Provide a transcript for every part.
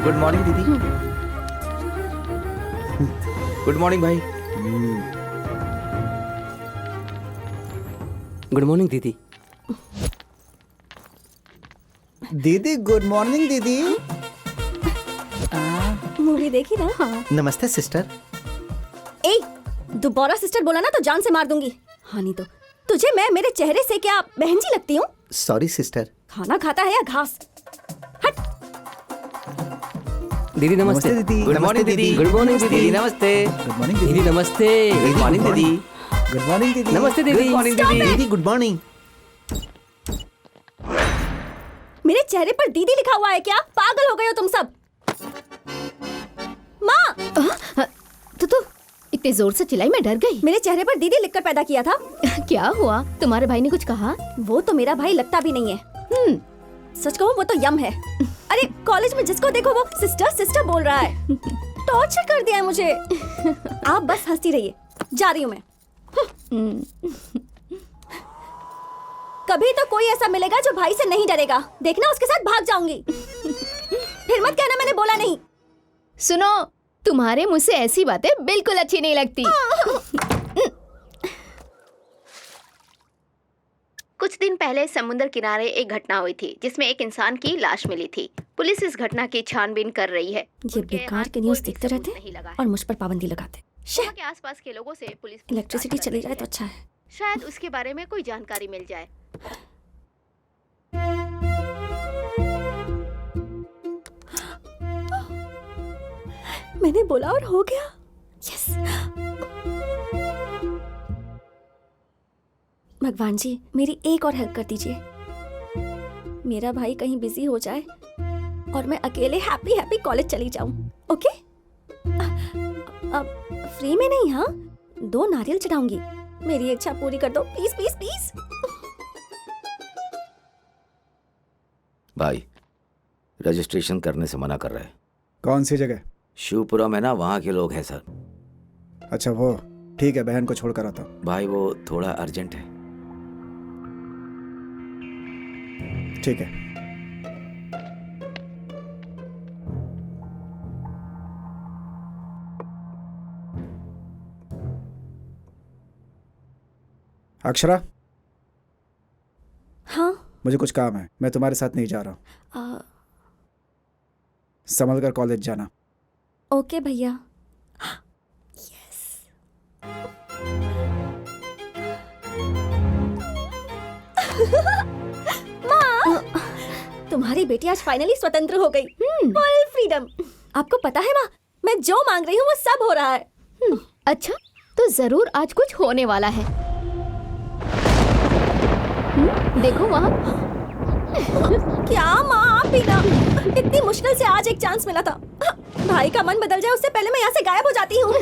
Good morning दीदी। Good morning भाई। Good morning दीदी। दीदी गुड मॉर्निंग दीदी। मूवी देखी ना? हाँ। नमस्ते सिस्टर। ए, दोबारा सिस्टर बोला ना तो जान से मार दूंगी। हाँ नहीं तो तुझे मैं मेरे चेहरे से क्या बहन जी लगती हूँ? Sorry sister. खाना खाता है या घास? हट। दीदी नमस्ते। दीदी। गुड मॉर्निंग दीदी। गुड मॉर्निंग दीदी। नमस्ते। गुड मॉर्निंग दीदी दीदी। नमस्ते। गुड मॉर्निंग दीदी। गुड मॉर्निंग दीदी। नमस्ते दीदी। गुड मॉर्निंग दीदी। दीदी गुड मॉर्निंग। मेरे चेहरे पर दीदी लिखा हुआ है क्या? पागल हो गए हो तुम सब? माँ! तो इतने जोर से चिल्लाई, मैं डर गई। मेरे चेहरे पर दीदी लिखकर पैदा किया था। क्या हुआ? तुम्हारे भाई ने कुछ कहा? वो तो मेरा भाई लगता भी नहीं है। सच कहूँ वो तो यम है। अरे कॉलेज में जिसको देखो वो सिस्टर सिस्टर बोल रहा है। टॉर्चर कर दिया है मुझे। आप बस हंसती रहिए, जा रही हूँ मैं। कभी तो कोई ऐसा मिलेगा जो भाई से नहीं डरेगा। देखना उसके साथ भाग जाऊंगी। फिर मत कहना मैंने बोला नहीं। सुनो, तुम्हारे मुझ से ऐसी बातें बिल्कुल अच्छी नहीं लगती। कुछ दिन पहले समुद्र किनारे एक घटना हुई थी जिसमें एक इंसान की लाश मिली थी। पुलिस इस घटना की छानबीन कर रही है। ये बेकार के न्यूज़ देखते रहते हैं और मुझ पर पाबंदी लगाते। वहाँ के आसपास के लोगों से पुलिस इलेक्ट्रिसिटी चली जाए तो अच्छा है। शायद उसके बारे में कोई जानकारी मिल जाए। मैंने बोला और हो गया। यस। भगवान जी मेरी एक और हेल्प कर दीजिए। मेरा भाई कहीं बिजी हो जाए और मैं अकेले हैप्पी हैप्पी कॉलेज चली जाऊं। ओके? अब फ्री में नहीं, हाँ 2 नारियल चढ़ाऊंगी। मेरी इच्छा पूरी कर दो प्लीज प्लीज प्लीज। भाई रजिस्ट्रेशन करने से मना कर रहे हैं। कौन सी जगह? शिवपुरा में ना, वहाँ के लोग हैं सर। अच्छा वो ठीक है, बहन को छोड़कर आता हूँ। भाई वो थोड़ा अर्जेंट है। ठीक है। अक्षरा, हाँ मुझे कुछ काम है, मैं तुम्हारे साथ नहीं जा रहा हूँ। संभल कर कॉलेज जाना। ओके भैया। यस। माँ, तुम्हारी बेटी आज फाइनली स्वतंत्र हो गई। Full freedom. आपको पता है माँ, मैं जो मांग रही हूँ वो सब हो रहा है। अच्छा, तो जरूर आज कुछ होने वाला है। देखो वहाँ। क्या माँ, आप भी ना। इतनी मुश्किल से आज एक चांस मिला था। भाई का मन बदल जाए उससे पहले मैं यहाँ से गायब हो जाती हूँ।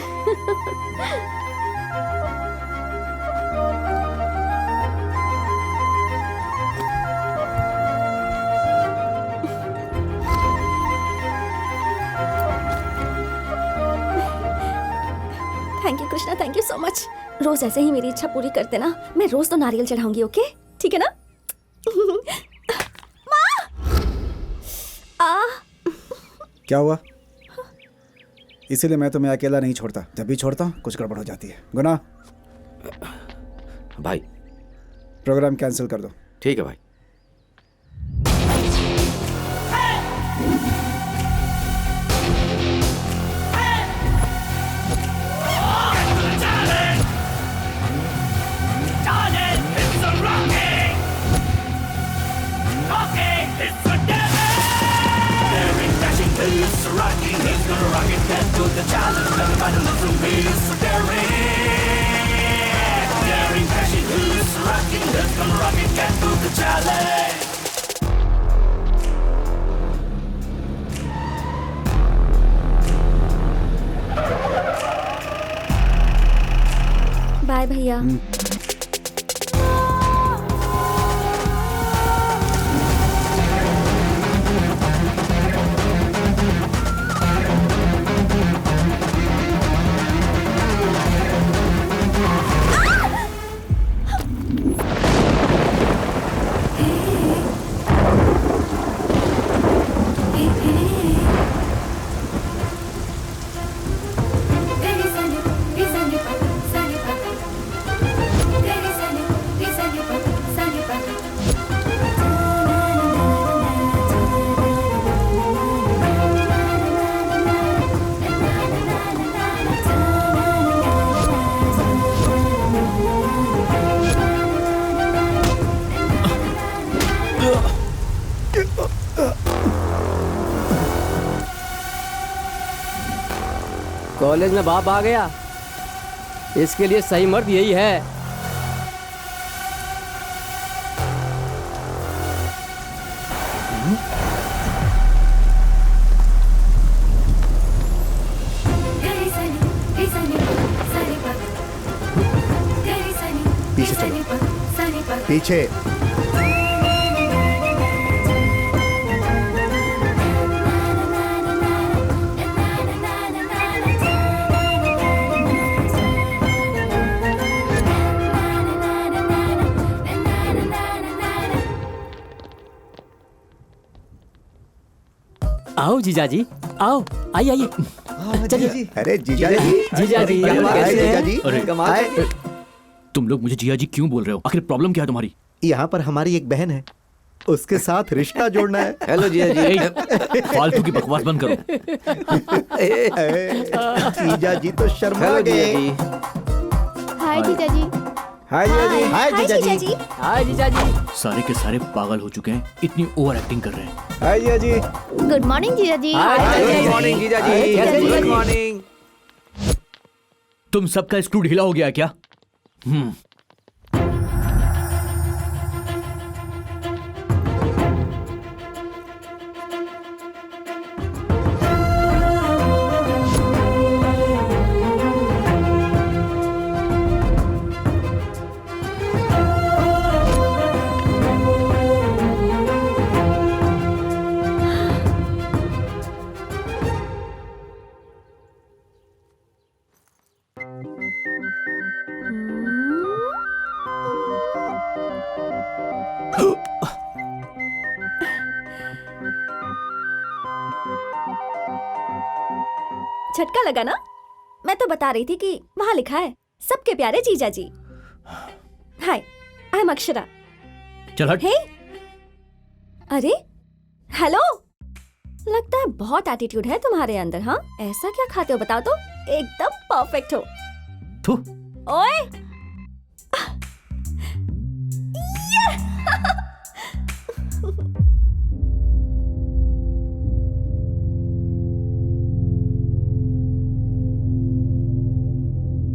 Thank you Krishna, thank you so much. रोज ऐसे ही मेरी इच्छा पूरी कर देना। मैं रोज तो नारियल चढ़ाऊंगी। ओके ठीक है ना? क्या हुआ? इसीलिए मैं तुम्हें अकेला नहीं छोड़ता। जब भी छोड़ता हूँ कुछ गड़बड़ हो जाती है। गुना, भाई प्रोग्राम कैंसिल कर दो। ठीक है भाई। बाय भैया। कॉलेज में बाप आ गया, इसके लिए सही मर्द यही है। पीछे चलो, पीछे। आओ जीजाजी, आओ, आइए आइए, चलिए। अरे जीजा जी, जीजा जी, हाय कैसे जीजा हैं? जी। अरे तुम लोग मुझे जिया जी क्यों बोल रहे हो? आखिर प्रॉब्लम क्या है तुम्हारी? यहाँ पर हमारी एक बहन है, उसके साथ रिश्ता जोड़ना है। हेलो जिया जी। ए, फालतू की बकवास बंद करो। जीजा जी तो शर्मा हेलो जिया गए। जी। हाय जीजा जी। हाय जीजा जी। हाय जीजा जी। हाय जीजाजी। सारे के सारे पागल हो चुके हैं, इतनी ओवर एक्टिंग कर रहे हैं। हाय जीजा जी। गुड मॉर्निंग जीजा जी। गुड मॉर्निंग जीजा जी। कैसे जीजा गुड जी? मॉर्निंग। तुम सबका स्क्रू ढीला हो गया है क्या? झटका लगा ना? मैं तो बता रही थी कि वहाँ लिखा है सबके प्यारे जीजा जी। हाय, आई एम अक्षरा। चल हट। हे, अरे हेलो, लगता है बहुत एटीट्यूड है तुम्हारे अंदर। हाँ, ऐसा क्या खाते हो बताओ तो? एकदम परफेक्ट हो। थू। ओए,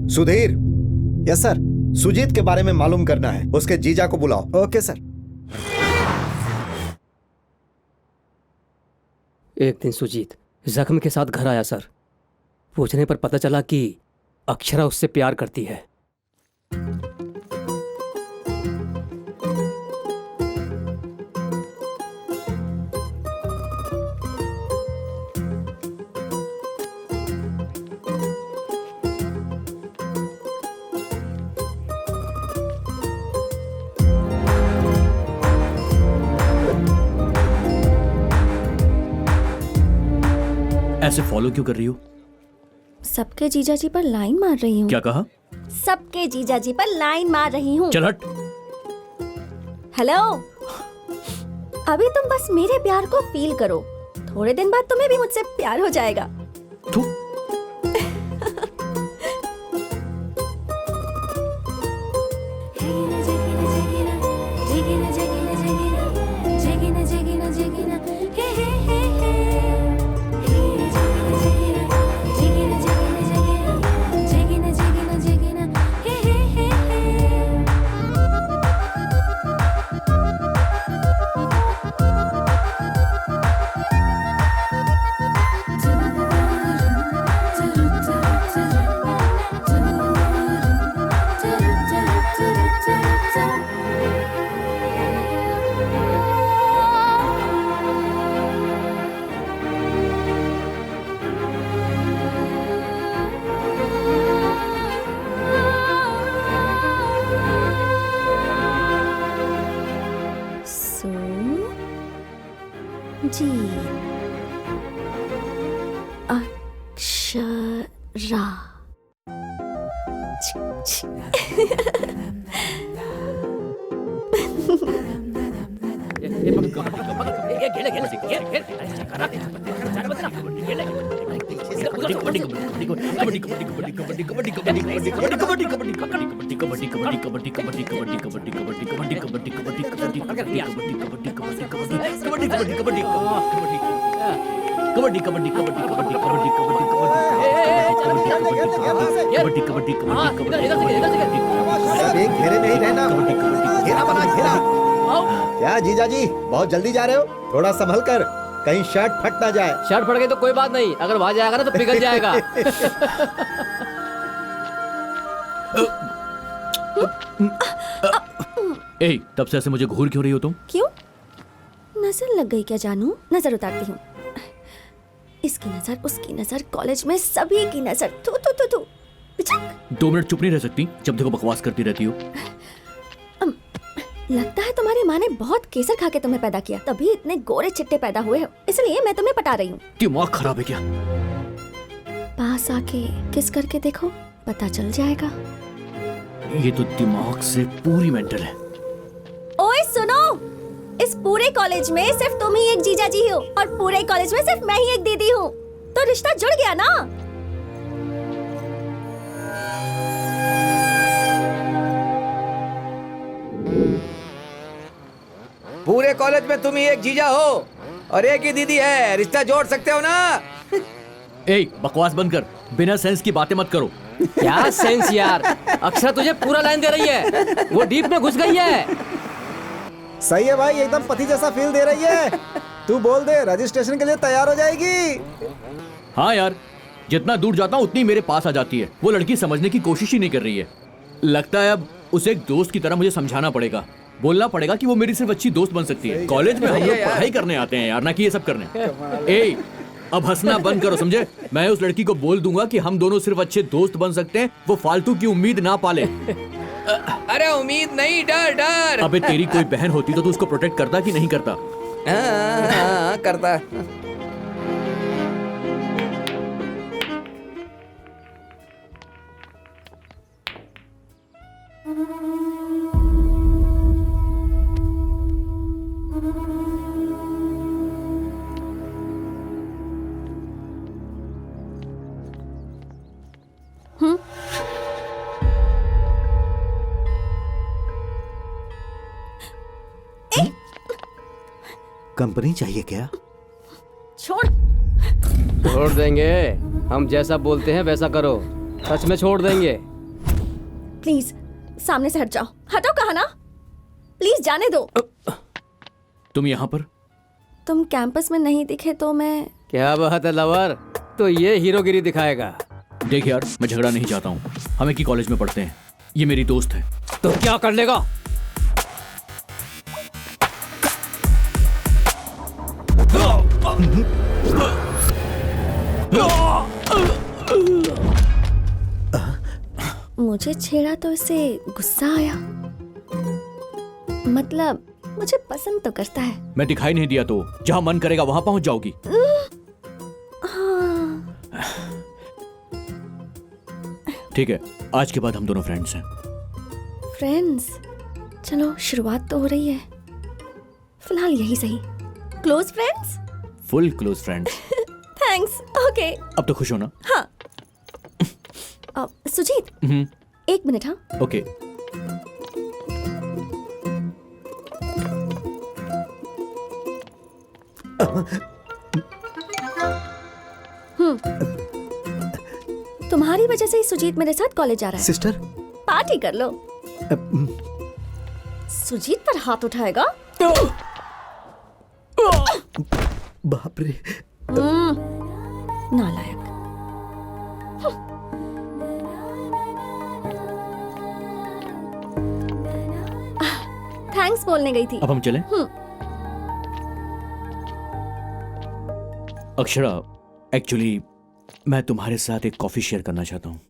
सुधीर, यस सर। सुजीत के बारे में मालूम करना है, उसके जीजा को बुलाओ। Okay sir. एक दिन सुजीत जख्म के साथ घर आया सर। पूछने पर पता चला कि अक्षरा उससे प्यार करती है। ऐसे फॉलो क्यों कर रही हो? सबके जीजा जी पर लाइन मार रही हूँ। क्या कहा? सबके जीजा जी पर लाइन मार रही हूँ। चल हट। हेलो, अभी तुम बस मेरे प्यार को फील करो, थोड़े दिन बाद तुम्हें भी मुझसे प्यार हो जाएगा। थू। जी, अक्षरा। कबड्डी कबड्डी कबड्डी कबड्डी कबड्डी कबड्डी कबड्डी कबड्डी अरे घेरे में ही रहना, घेरा बना घेरा। क्या जीजा जी बहुत जल्दी जा रहे हो? थोड़ा संभल कर, कहीं शर्ट फट ना जाए। शर्ट फट गई तो कोई बात नहीं, अगर वहां जाएगा ना तो पिघल जाएगा। ए, तब से ऐसे मुझे घूर क्यों रही हो तुम? क्यों? नजर लग गई क्या जानू? नजर उतारती हूँ। इसकी नजर, उसकी नजर, कॉलेज में सभी की नजर। तू तू तू तू पिचक। 2 मिनट चुप नहीं रह सकती? जब देखो बकवास करती रहती हो। लगता है तुम्हारी माँ ने बहुत केसर खा के तुम्हें पैदा किया, तभी इतने गोरे चिट्टे पैदा हुए हो, इसलिए मैं तुम्हें पटा रही हूँ। दिमाग खराब है क्या? पास आके किस करके देखो, पता चल जाएगा। ये तो दिमाग से पूरी मेंटल है। ओए सुनो, इस पूरे कॉलेज में सिर्फ तुम ही एक जीजा जी हो और पूरे कॉलेज में सिर्फ मैं ही एक दीदी हूँ, तो रिश्ता जुड़ गया ना। पूरे कॉलेज में तुम ही एक जीजा हो और एक ही दीदी है, रिश्ता जोड़ सकते हो ना? ए, बकवास बंद कर, बिना सेंस की बातें मत करो। क्या सेंस यार, अक्षरा तुझे पूरा लाइन दे रही है, वो डीप में घुस गई है। सही है भाई, एकदम पति जैसा फील दे रही है। तू बोल दे, रजिस्ट्रेशन के लिए तैयार हो जाएगी। हाँ यार, जितना दूर जाता हूँ उतनी मेरे पास आ जाती है। वो लड़की समझने की कोशिश ही नहीं कर रही है। लगता है अब उसे एक दोस्त की तरह मुझे समझाना पड़ेगा, बोलना पड़ेगा कि वो मेरी सिर्फ अच्छी दोस्त बन सकती है। कॉलेज में हम लोग पढ़ाई करने आते हैं यार, ना कि ये सब करने। ए, अब हंसना बंद करो, समझे? मैं उस लड़की को बोल दूंगा कि हम दोनों सिर्फ अच्छे दोस्त बन सकते हैं, वो फालतू की उम्मीद ना पाले। अरे उम्मीद नहीं, डर डर। अबे तेरी कोई बहन होती तो तू उसको प्रोटेक्ट करता कि नहीं करता? हाँ, करता। कंपनी चाहिए क्या? छोड़। छोड़ देंगे, हम जैसा बोलते हैं वैसा करो, सच में छोड़ देंगे। प्लीज सामने से हट जाओ। हटो कहा ना, प्लीज जाने दो। तुम यहाँ पर? तुम कैंपस में नहीं दिखे तो मैं। क्या बात है लवर, तो ये हीरोगिरी दिखाएगा। देख यार, मैं झगड़ा नहीं चाहता हूँ, हम एक ही कॉलेज में पढ़ते हैं, ये मेरी दोस्त है। तो क्या कर लेगा? मुझे छेड़ा तो इसे गुस्सा आया, मतलब मुझे पसंद तो करता है। मैं दिखाई नहीं दिया तो जहाँ मन करेगा वहां पहुंच जाओगी। हाँ। ठीक है, आज के बाद हम दोनों फ्रेंड्स हैं। फ्रेंड्स? चलो शुरुआत तो हो रही है, फिलहाल यही सही। Close friends? Full close friends. Thanks. Okay. अब तो खुश हो ना? हाँ। सुजीत, एक मिनट। हाँ, ओके। तुम्हारी वजह से ही सुजीत मेरे साथ कॉलेज जा रहा है। सिस्टर, पार्टी कर लो। सुजीत पर हाथ उठाएगा? बाप रे। नालायक। थैंक्स बोलने गई थी। अब हम चलें? अक्षरा, एक्चुअली मैं तुम्हारे साथ एक कॉफी शेयर करना चाहता हूँ।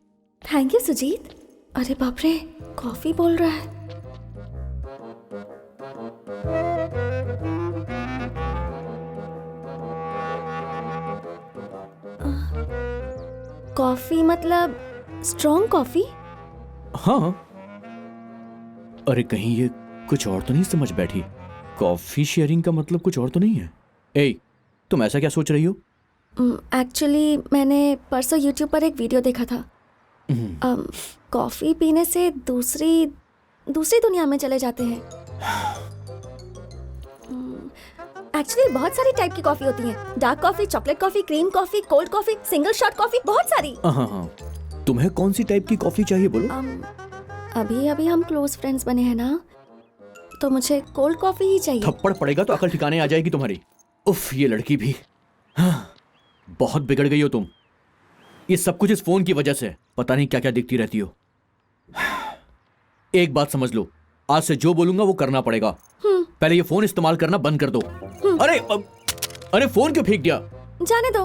Thank you Sujit. अरे बाप रे, कॉफी बोल रहा है। कॉफी मतलब स्ट्रॉन्ग कॉफी? हाँ। अरे कहीं ये कुछ और तो नहीं समझ बैठी? कॉफी शेयरिंग का मतलब कुछ और तो नहीं है? ए, तुम ऐसा क्या सोच रही हो? एक्चुअली मैंने परसों यूट्यूब पर एक वीडियो देखा था। कॉफी पीने से दूसरी दुनिया में चले जाते हैं। एक्चुअली बहुत सारी टाइप की कॉफी होती है। Dark coffee, chocolate coffee, cream coffee, cold coffee, single shot coffee, बहुत सारी। हाँ, तुम्हें कौन सी टाइप की कॉफी चाहिए बोलो? अभी अभी हम क्लोज फ्रेंड्स बने हैं ना, तो मुझे कोल्ड कॉफी ही चाहिए। थप्पड़ पड़ेगा तो अकल ठिकाने आ जाएगी तुम्हारी। उफ, ये लड़की भी। हाँ, बहुत बिगड़ गई हो तुम। ये सब कुछ इस फोन की वजह से। पता नहीं क्या क्या दिखती रहती हो। एक बात समझ लो, आज से जो बोलूंगा वो करना पड़ेगा। पहले ये फोन इस्तेमाल करना बंद कर दो। अरे फोन क्यों फेंक दिया? जाने दो,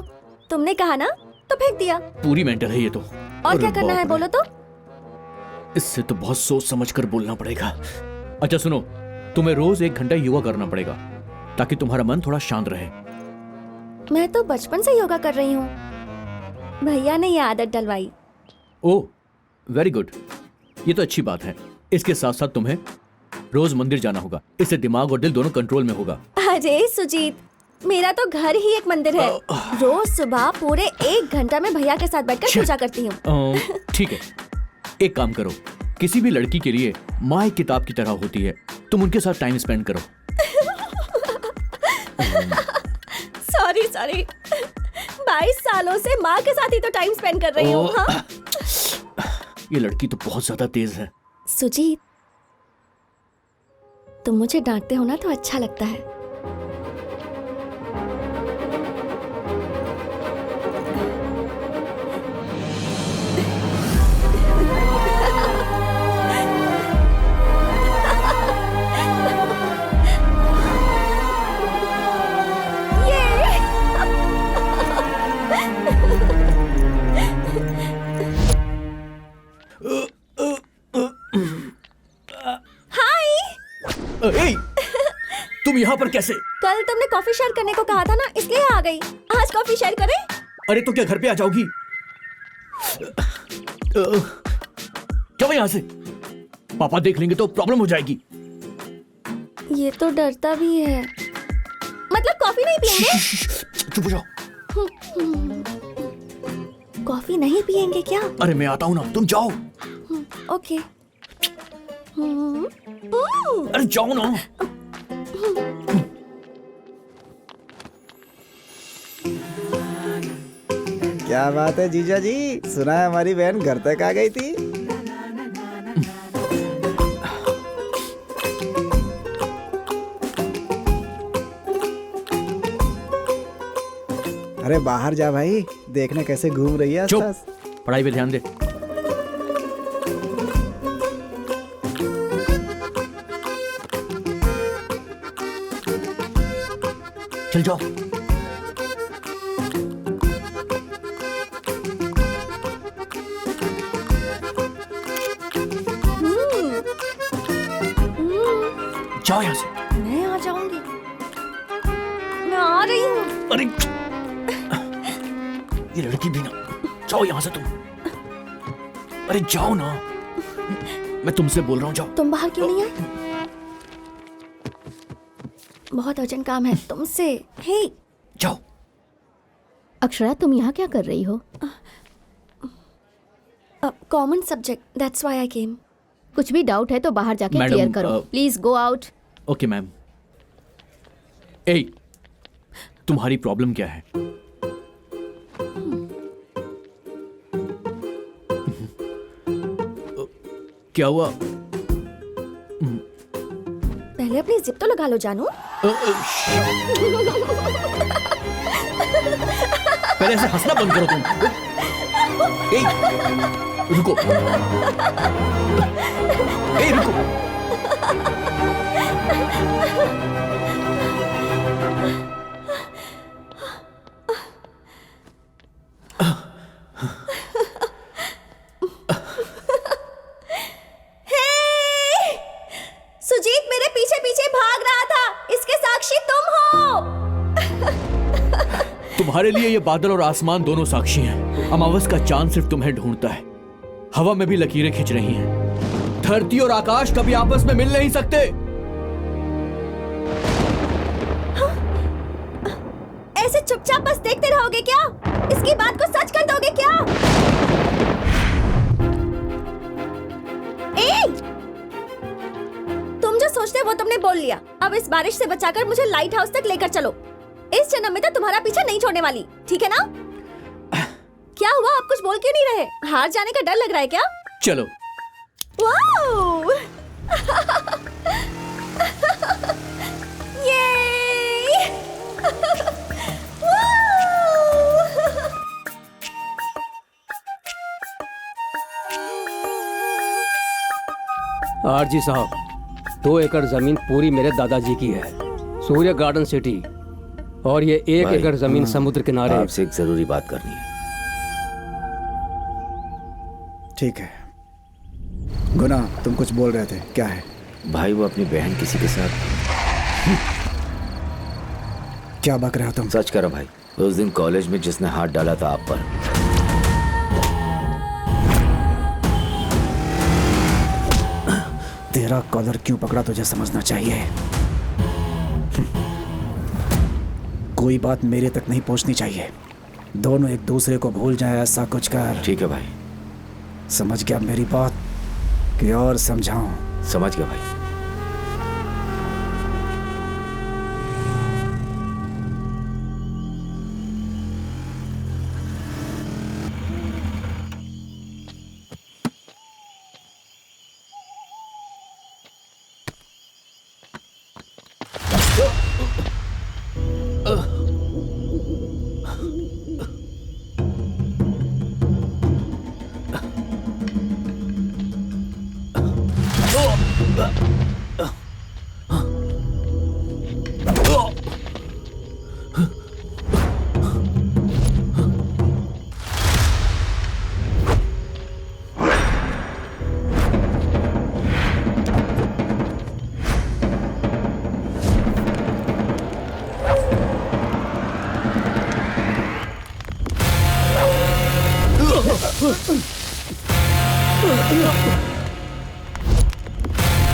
तुमने कहा ना तो फेंक दिया। पूरी मेंटल है ये तो। और क्या करना है बोलो तो? इससे तो बहुत सोच समझ कर बोलना पड़ेगा। अच्छा सुनो, तुम्हें रोज 1 घंटा योगा करना पड़ेगा ताकि तुम्हारा मन थोड़ा शांत रहे। मैं तो बचपन से योगा कर रही हूँ, भैया ने ये आदत डलवाई। ओह, वेरी गुड। ये तो अच्छी बात है। इसके साथ साथ तुम्हें रोज मंदिर जाना होगा। इससे दिमाग और दिल दोनों कंट्रोल में होगा। अरे सुजीत, मेरा तो घर ही एक मंदिर है। रोज सुबह पूरे 1 घंटा में भैया के साथ बैठकर पूजा करती हूँ। ठीक है, एक काम करो, किसी भी लड़की के लिए माँ एक किताब की तरह होती है। तुम उनके साथ टाइम स्पेंड करो। सॉरी 22 सालों से माँ के साथ ही तो टाइम स्पेंड कर रही हूँ। हाँ? ये लड़की तो बहुत ज्यादा तेज है। सुजीत, तुम मुझे डांटते हो ना तो अच्छा लगता है। तुम यहाँ पर कैसे? कल तुमने कॉफी शेयर करने को कहा था ना, इसलिए आ गई। आज कॉफी शेयर करें? अरे तो क्या घर पे आ जाओगी? क्या यहाँ से? पापा देख लेंगे तो प्रॉब्लम हो जाएगी। ये तो डरता भी है। मतलब कॉफी नहीं पियेंगे? चुप हो जाओ। कॉफी नहीं पियेंगे क्या? अरे मैं आता हूँ ना, तुम जाओ। ओके। अरे जाओ ना। क्या बात है जीजा जी, सुना है हमारी बहन घर तक आ गई थी। अरे बाहर जा भाई, देखने कैसे घूम रही है आसपास। पढ़ाई पे ध्यान दे। चल जाओ। जाओ यहाँ से। मैं आ जाऊंगी, मैं आ रही हूँ। अरे ये लड़की भी ना, जाओ यहाँ से तुम। अरे जाओ ना, मैं तुमसे बोल रहा हूँ, जाओ। तुम बाहर क्यों नहीं आए? बहुत अर्जेंट काम है तुमसे। हे जाओ। अक्षरा, तुम यहाँ क्या कर रही हो? Common subject, that's why I came. कुछ भी डाउट है तो बाहर जाके मैडम, क्लियर करो। Please go out. Okay ma'am. ए, तुम्हारी प्रॉब्लम क्या है? क्या हुआ? पहले अपनी जिप तो लगा लो जानू। पहले ऐसे हंसना बंद करो तुम। ए, रुको। ए, रुको। सुजीत मेरे पीछे पीछे भाग रहा था, इसके साक्षी तुम हो। तुम्हारे लिए ये बादल और आसमान दोनों साक्षी हैं। अमावस का चांद सिर्फ तुम्हें ढूंढता है। हवा में भी लकीरें खिंच रही हैं। धरती और आकाश कभी आपस में मिल नहीं सकते। ऐसे चुपचाप बस देखते रहोगे क्या? इसकी बात को सच कर दोगे क्या? ए! तुम तुम जो सोचते हो वो तुमने बोल लिया। अब इस बारिश से बचाकर मुझे लाइट हाउस तक लेकर चलो। इस जन्म में तो तुम्हारा पीछा नहीं छोड़ने वाली, ठीक है ना? क्या हुआ, आप कुछ बोल क्यों नहीं रहे? हार जाने का डर लग रहा है क्या? चलो। वाओ! ये! आरजी साहब, 2 एकड़ जमीन पूरी मेरे दादाजी की है, सूर्य गार्डन सिटी। और ये 1 भाई, एकड़ जमीन समुद्र किनारे। आपसे एक जरूरी बात करनी है। ठीक है। गुना, तुम कुछ बोल रहे थे, क्या है? भाई वो अपनी बहन किसी के साथ। क्या बक रहे हो तुम? सच करो भाई, उस दिन कॉलेज में जिसने हाथ डाला था आप पर, तेरा कॉलर क्यों पकड़ा तुझे समझना चाहिए। कोई बात मेरे तक नहीं पहुंचनी चाहिए। दोनों एक दूसरे को भूल जाए, ऐसा कुछ कर। ठीक है भाई। समझ गया मेरी बात कि और समझाऊं? समझ गया भाई।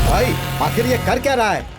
भाई आखिर ये कर क्या रहा है?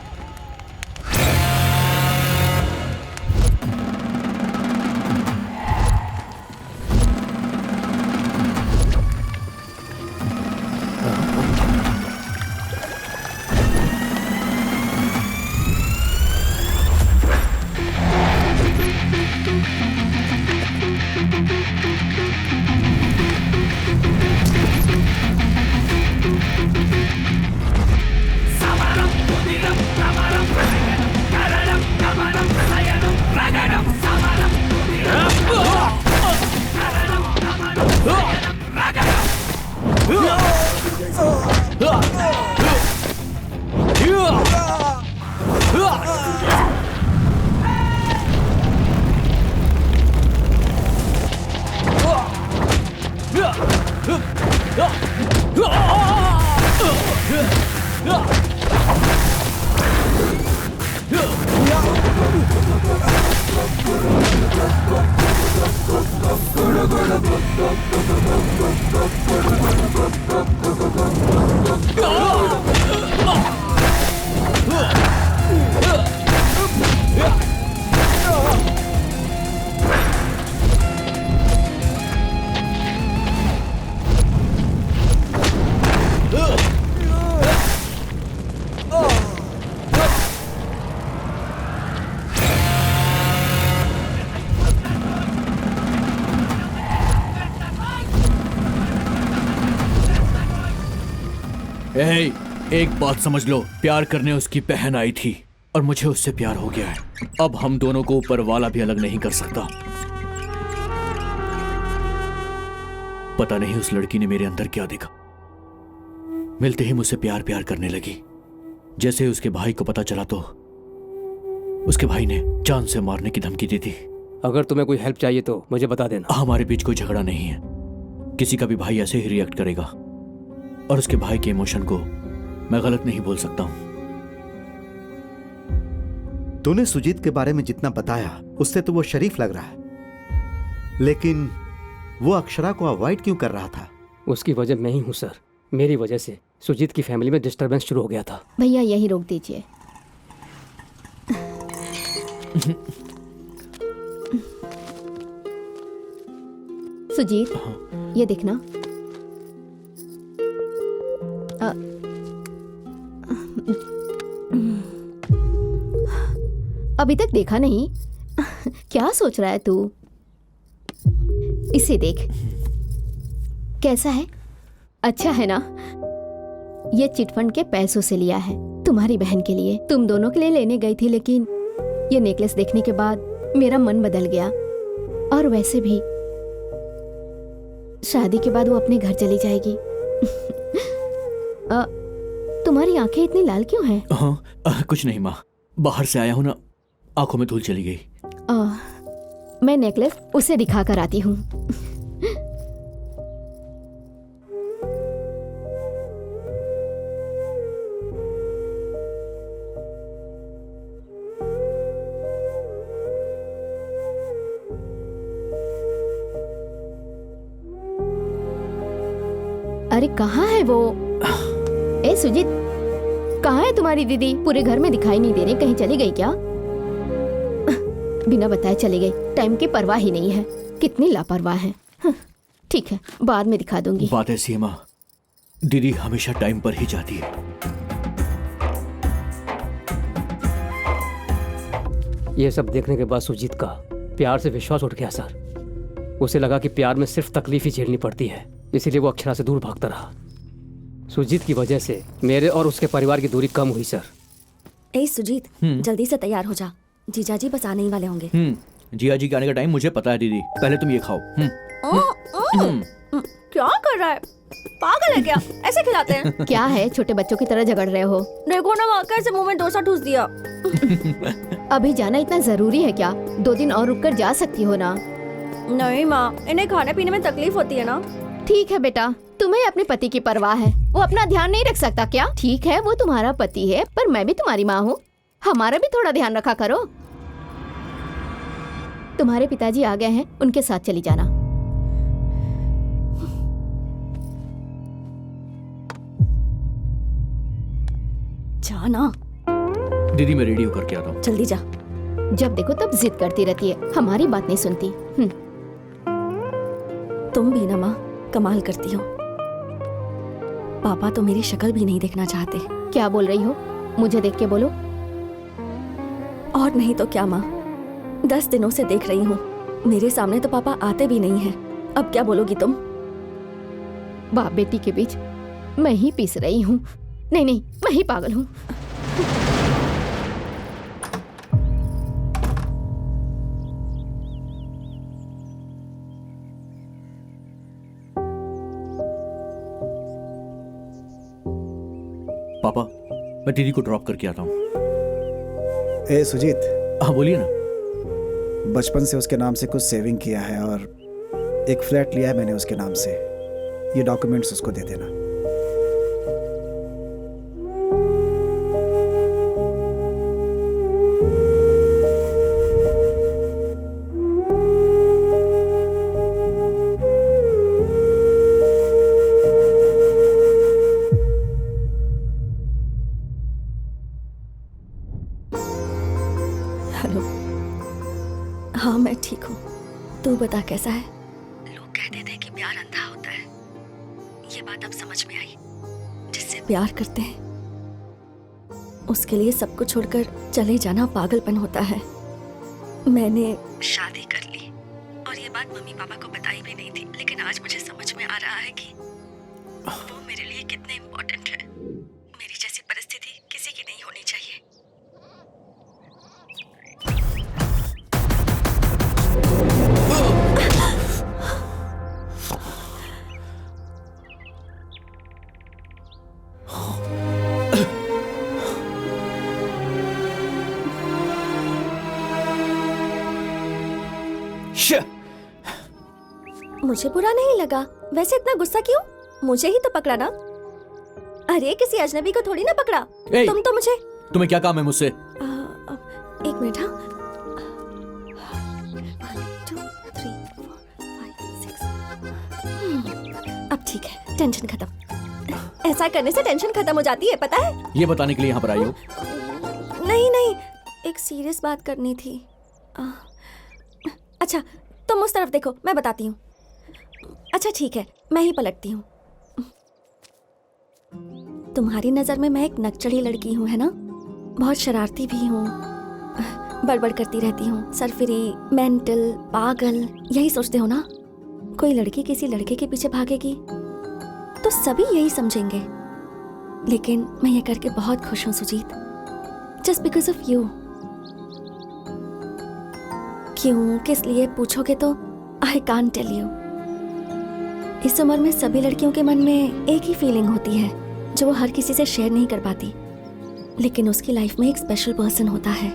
ए, एक बात समझ लो, प्यार करने उसकी बहन आई थी और मुझे उससे प्यार हो गया है। अब हम दोनों को ऊपर वाला भी अलग नहीं कर सकता। पता नहीं उस लड़की ने मेरे अंदर क्या देखा, मिलते ही मुझसे प्यार प्यार करने लगी। जैसे उसके भाई को पता चला तो उसके भाई ने जान से मारने की धमकी दी थी। अगर तुम्हें कोई हेल्प चाहिए तो मुझे बता देना। हमारे बीच कोई झगड़ा नहीं है, किसी का भी भाई ऐसे ही रिएक्ट करेगा और उसके भाई के इमोशन को मैं गलत नहीं बोल सकता हूं। तूने सुजीत के बारे में जितना बताया उससे तो वो शरीफ लग रहा है, लेकिन वो अक्षरा को अवॉइड क्यों कर रहा था? उसकी वजह मैं ही हूँ सर। मेरी वजह से सुजीत की फैमिली में डिस्टरबेंस शुरू हो गया था। भैया यही रोक दीजिए। सुजीत, ये देखना। अभी तक देखा नहीं। क्या सोच रहा है तू? इसे देख, कैसा है? अच्छा है ना? ये चिटफंड के पैसों से लिया है, तुम्हारी बहन के लिए। तुम दोनों के लिए लेने गई थी, लेकिन ये नेकलेस देखने के बाद मेरा मन बदल गया। और वैसे भी शादी के बाद वो अपने घर चली जाएगी। तुम्हारी आंखें इतनी लाल क्यों हैं? हाँ, कुछ नहीं माँ, बाहर से आया हूँ ना, आंखों में धूल चली गई। मैं नेकलेस उसे दिखा कर आती हूँ। अरे कहाँ है वो? ए सुजीत, कहाँ है तुम्हारी दीदी? पूरे घर में दिखाई नहीं दे रही, कहीं चली गई क्या? बिना बताए चली गई, टाइम की परवाह ही नहीं है। कितनी लापरवाह है। ठीक है, बाद में दिखा दूंगी। बात ऐसी है माँ, दीदी हमेशा टाइम पर ही जाती है। ये सब देखने के बाद सुजीत का प्यार से विश्वास उठ गया सर। उसे लगा कि प्यार में सिर्फ तकलीफ ही झेलनी पड़ती है, इसीलिए वो अक्षरा से दूर भागता रहा। सुजीत की वजह से मेरे और उसके परिवार की दूरी कम हुई सर। ए सुजीत, जल्दी से तैयार हो जा, जीजा जी बस आने ही वाले होंगे। जिया जी के आने का टाइम मुझे पता है दीदी, पहले तुम ये खाओ। क्या कर रहा है? पागल है क्या? ऐसे खिलाते हैं? क्या है, छोटे बच्चों की तरह झगड़ रहे हो? देखो ना, वाकई से मुंह में डोसा ठूस दिया। अभी जाना इतना जरूरी है क्या? 2 दिन और रुककर जा सकती हो ना? नहीं माँ, इन्हें खाने पीने में तकलीफ होती है ना। ठीक है बेटा, तुम्हें अपने पति की परवाह है, वो अपना ध्यान नहीं रख सकता क्या? ठीक है, वो तुम्हारा पति है, पर मैं भी तुम्हारी माँ हूँ, हमारा भी थोड़ा ध्यान रखा करो। तुम्हारे पिताजी आ गए हैं, उनके साथ चली जाना। जाना। दीदी मैं रेडियो करके आता हूँ। जल्दी जा। जब देखो तब जिद करती रहती है, हमारी बात नहीं सुनती। तुम भी ना माँ, कमाल करती हो। पापा तो मेरी शक्ल भी नहीं देखना चाहते। क्या बोल रही हो? मुझे देख के बोलो। और नहीं तो क्या माँ, 10 दिनों से देख रही हूँ, मेरे सामने तो पापा आते भी नहीं हैं। अब क्या बोलोगी तुम? बाप बेटी के बीच मैं ही पीस रही हूँ। नहीं नहीं, मैं ही पागल हूँ। पापा, मैं दीदी को ड्रॉप करके आता हूँ। ए सुजीत, हाँ बोलिए ना। बचपन से उसके नाम से कुछ सेविंग किया है और एक फ्लैट लिया है मैंने उसके नाम से। ये डॉक्यूमेंट्स उसको दे देना। हेलो। हाँ मैं ठीक हूँ, तू बता कैसा है? लोग कहते थे कि प्यार अंधा होता है, ये बात अब समझ में आई। जिससे प्यार करते हैं उसके लिए सब कुछ छोड़कर चले जाना पागलपन होता है। मैंने शादी कर ली और ये बात मम्मी पापा को बताई भी नहीं थी, लेकिन आज मुझे समझ में आ रहा है कि वो मेरे लिए कितने इम्पोर्टेंट है। मेरी जैसी परिस्थिति किसी की नहीं होनी चाहिए। मुझे बुरा नहीं लगा। वैसे इतना गुस्सा क्यों? मुझे ही तो पकड़ा ना। अरे किसी अजनबी को थोड़ी ना पकड़ा। तुम तो मुझे। तुम्हें क्या काम है मुझसे? एक मिनट। हाँ 1 2 3 4 5 6। अब ठीक है, टेंशन खत्म। ऐसा करने से टेंशन खत्म हो जाती है, पता है? ये बताने के लिए यहाँ पर आई हो? नहीं नहीं, एक सीरियस बात करनी थी। अच्छा तुम उस तरफ देखो, मैं बताती हूँ। अच्छा ठीक है, मैं ही पलटती हूँ। तुम्हारी नजर में मैं एक नकचढ़ी लड़की हूँ, है ना? बहुत शरारती भी हूँ। बड़बड़ करती रहती हूँ, सरफिरी, मेंटल, पागल, यही सोचते हो ना? कोई लड़की किसी लड़के के पीछे भागेगी तो सभी यही समझेंगे, लेकिन मैं ये करके बहुत खुश हूँ Sujit, just because of you. क्यों, किस लिए पूछोगे तो आई कांट टेल यू। इस उम्र में सभी लड़कियों के मन में एक ही फीलिंग होती है जो वो हर किसी से शेयर नहीं कर पाती, लेकिन उसकी लाइफ में एक स्पेशल पर्सन होता है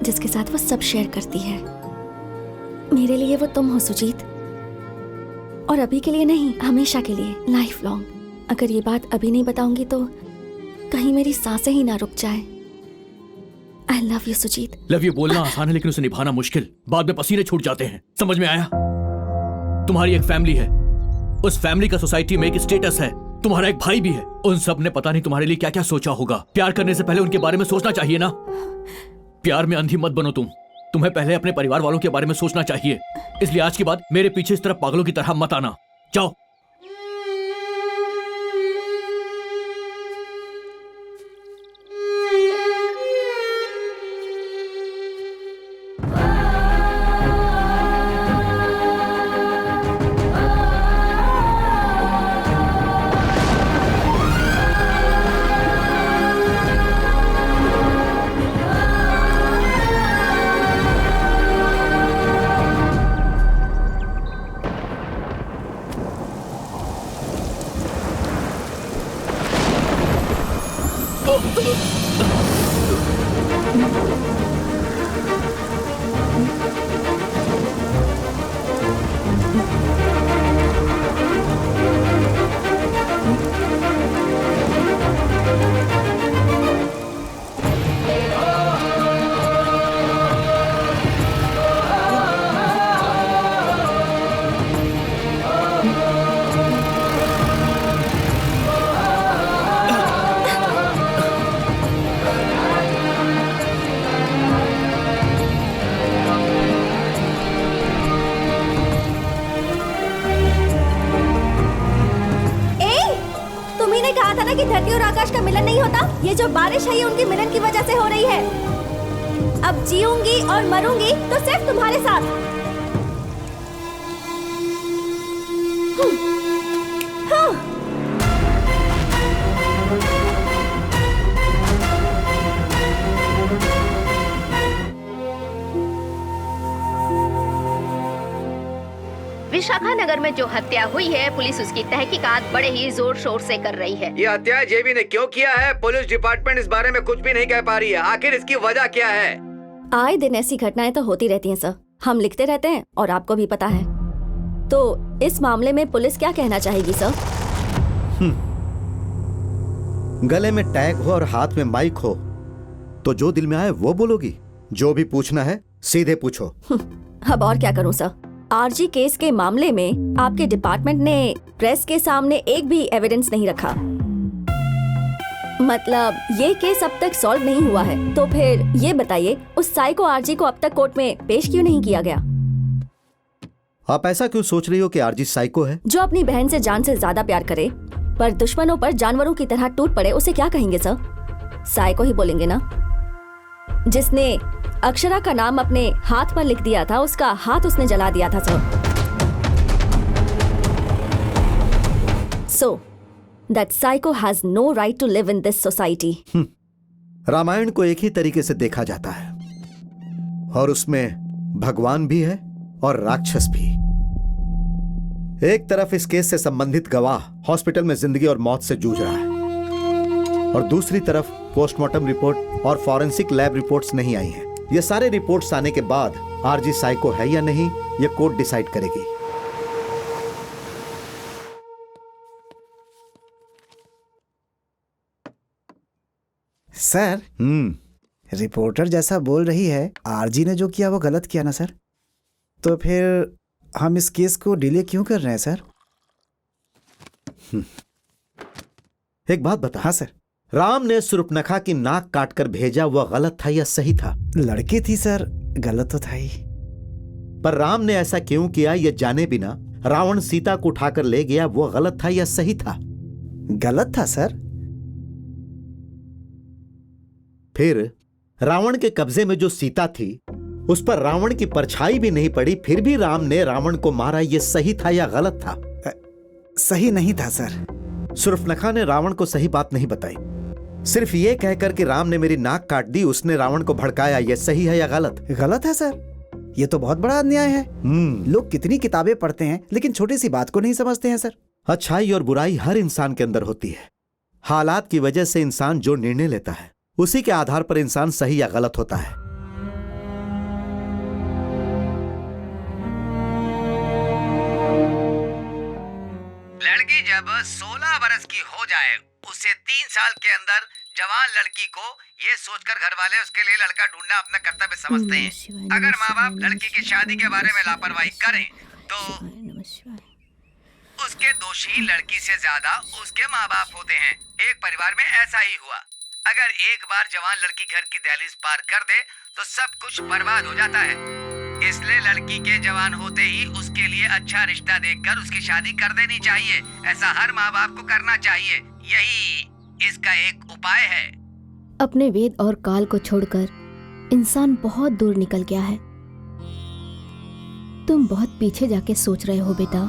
जिसके साथ वो सब शेयर करती है। मेरे लिए वो तुम हो सुजीत, और अभी के लिए नहीं, हमेशा के लिए, लाइफ लॉन्ग। अगर ये बात अभी नहीं बताऊंगी तो कहीं मेरी सांसें ही ना रुक जाए। I love you Sujit. Love you बोलना आसान है लेकिन उसे निभाना मुश्किल, बाद में पसीने छूट जाते हैं। समझ में आया? तुम्हारी एक फैमिली है, उस फैमिली का सोसाइटी में एक स्टेटस है, तुम्हारा एक भाई भी है। उन सब ने पता नहीं तुम्हारे लिए क्या क्या सोचा होगा। प्यार करने से पहले उनके बारे में सोचना चाहिए ना। प्यार में अंधी मत बनो तुम्हें पहले अपने परिवार वालों के बारे में सोचना चाहिए। इसलिए आज के बाद मेरे पीछे इस तरह पागलों की तरह मत आना। जाओ। कि धरती और आकाश का मिलन नहीं होता। ये जो बारिश है ये उनके मिलन की वजह से हो रही है। अब जीऊंगी और मरूंगी तो सिर्फ तुम्हारे साथ। हाँ। विशाखानगर में जो हत्या हुई है, पुलिस उसकी तहकीकात बड़े ही जोर शोर से कर रही है। ये हत्या जेबी ने क्यों किया है, पुलिस डिपार्टमेंट इस बारे में कुछ भी नहीं कह पा रही है। आखिर इसकी वजह क्या है? आए दिन ऐसी घटनाएं तो होती रहती हैं सर, हम लिखते रहते हैं और आपको भी पता है। तो इस मामले में पुलिस क्या कहना चाहेगी सर? गले में टैग हो और हाथ में माइक हो तो जो दिल में आए वो बोलोगी। जो भी पूछना है सीधे पूछो। अब और क्या करूं सर? आरजी केस के मामले में आपके डिपार्टमेंट ने प्रेस के सामने एक भी एविडेंस नहीं रखा। मतलब ये केस अब तक सॉल्व नहीं हुआ है, तो फिर ये बताइए उस साइको आरजी को अब तक कोर्ट में पेश क्यों नहीं किया गया? आप ऐसा क्यों सोच रही हो कि आरजी साइको है? जो अपनी बहन से जान से ज्यादा प्यार करे पर दुश्मनों पर जानवरों की तरह टूट पड़े, उसे क्या कहेंगे सर? साइको ही बोलेंगे ना। जिसने अक्षरा का नाम अपने हाथ पर लिख दिया था, उसका हाथ उसने जला दिया था sir. So that psycho has no right to live in this society. Ramayana को एक ही तरीके से देखा जाता है और उसमें भगवान भी है और राक्षस भी। एक तरफ इस केस से संबंधित गवाह हॉस्पिटल में जिंदगी और मौत से जूझ रहा है और दूसरी तरफ पोस्टमार्टम रिपोर्ट और फॉरेंसिक लैब रिपोर्ट्स नहीं आई हैं। ये सारे रिपोर्ट्स आने के बाद आरजी साइको है या नहीं ये कोर्ट डिसाइड करेगी। सर, रिपोर्टर जैसा बोल रही है, आरजी ने जो किया वो गलत किया ना सर? तो फिर हम इस केस को डिले क्यों कर रहे हैं सर? एक बात बता। हाँ सर। राम ने सुर्पनखा की नाक काटकर भेजा, वह गलत था या सही था? लड़की थी सर, गलत तो था ही। पर राम ने ऐसा क्यों किया ये जाने बिना रावण सीता को उठाकर ले गया, वो गलत था या सही था? गलत था सर। फिर रावण के कब्जे में जो सीता थी उस पर रावण की परछाई भी नहीं पड़ी, फिर भी राम ने रावण को मारा। ये सही था या गलत था? सही नहीं था सर। सुर्फनखा ने रावण को सही बात नहीं बताई, सिर्फ ये कहकर कि राम ने मेरी नाक काट दी उसने रावण को भड़काया। ये सही है या गलत? गलत है सर, ये तो बहुत बड़ा अन्याय है। लोग कितनी किताबें पढ़ते हैं लेकिन छोटी सी बात को नहीं समझते हैं सर। अच्छाई और बुराई हर इंसान के अंदर होती है। हालात की वजह से इंसान जो निर्णय लेता है उसी के आधार पर इंसान सही या गलत होता है। लड़की जब 16 बरस की हो जाए उसे 3 साल के अंदर जवान लड़की को ये सोचकर घर वाले उसके लिए लड़का ढूंढना अपना कर्तव्य समझते हैं। अगर माँ बाप लड़की की शादी के बारे में लापरवाही करें तो उसके दोषी लड़की से ज्यादा उसके माँ बाप होते हैं। एक परिवार में ऐसा ही हुआ। अगर एक बार जवान लड़की घर की दहलीज पार कर दे तो सब कुछ बर्बाद हो जाता है। इसलिए लड़की के जवान होते ही उसके लिए अच्छा रिश्ता देखकर उसकी शादी कर देनी चाहिए। ऐसा हर माँ बाप को करना चाहिए। यही इसका एक उपाय है। अपने वेद और काल को छोड़कर इंसान बहुत दूर निकल गया है। तुम बहुत पीछे जाके सोच रहे हो बेटा।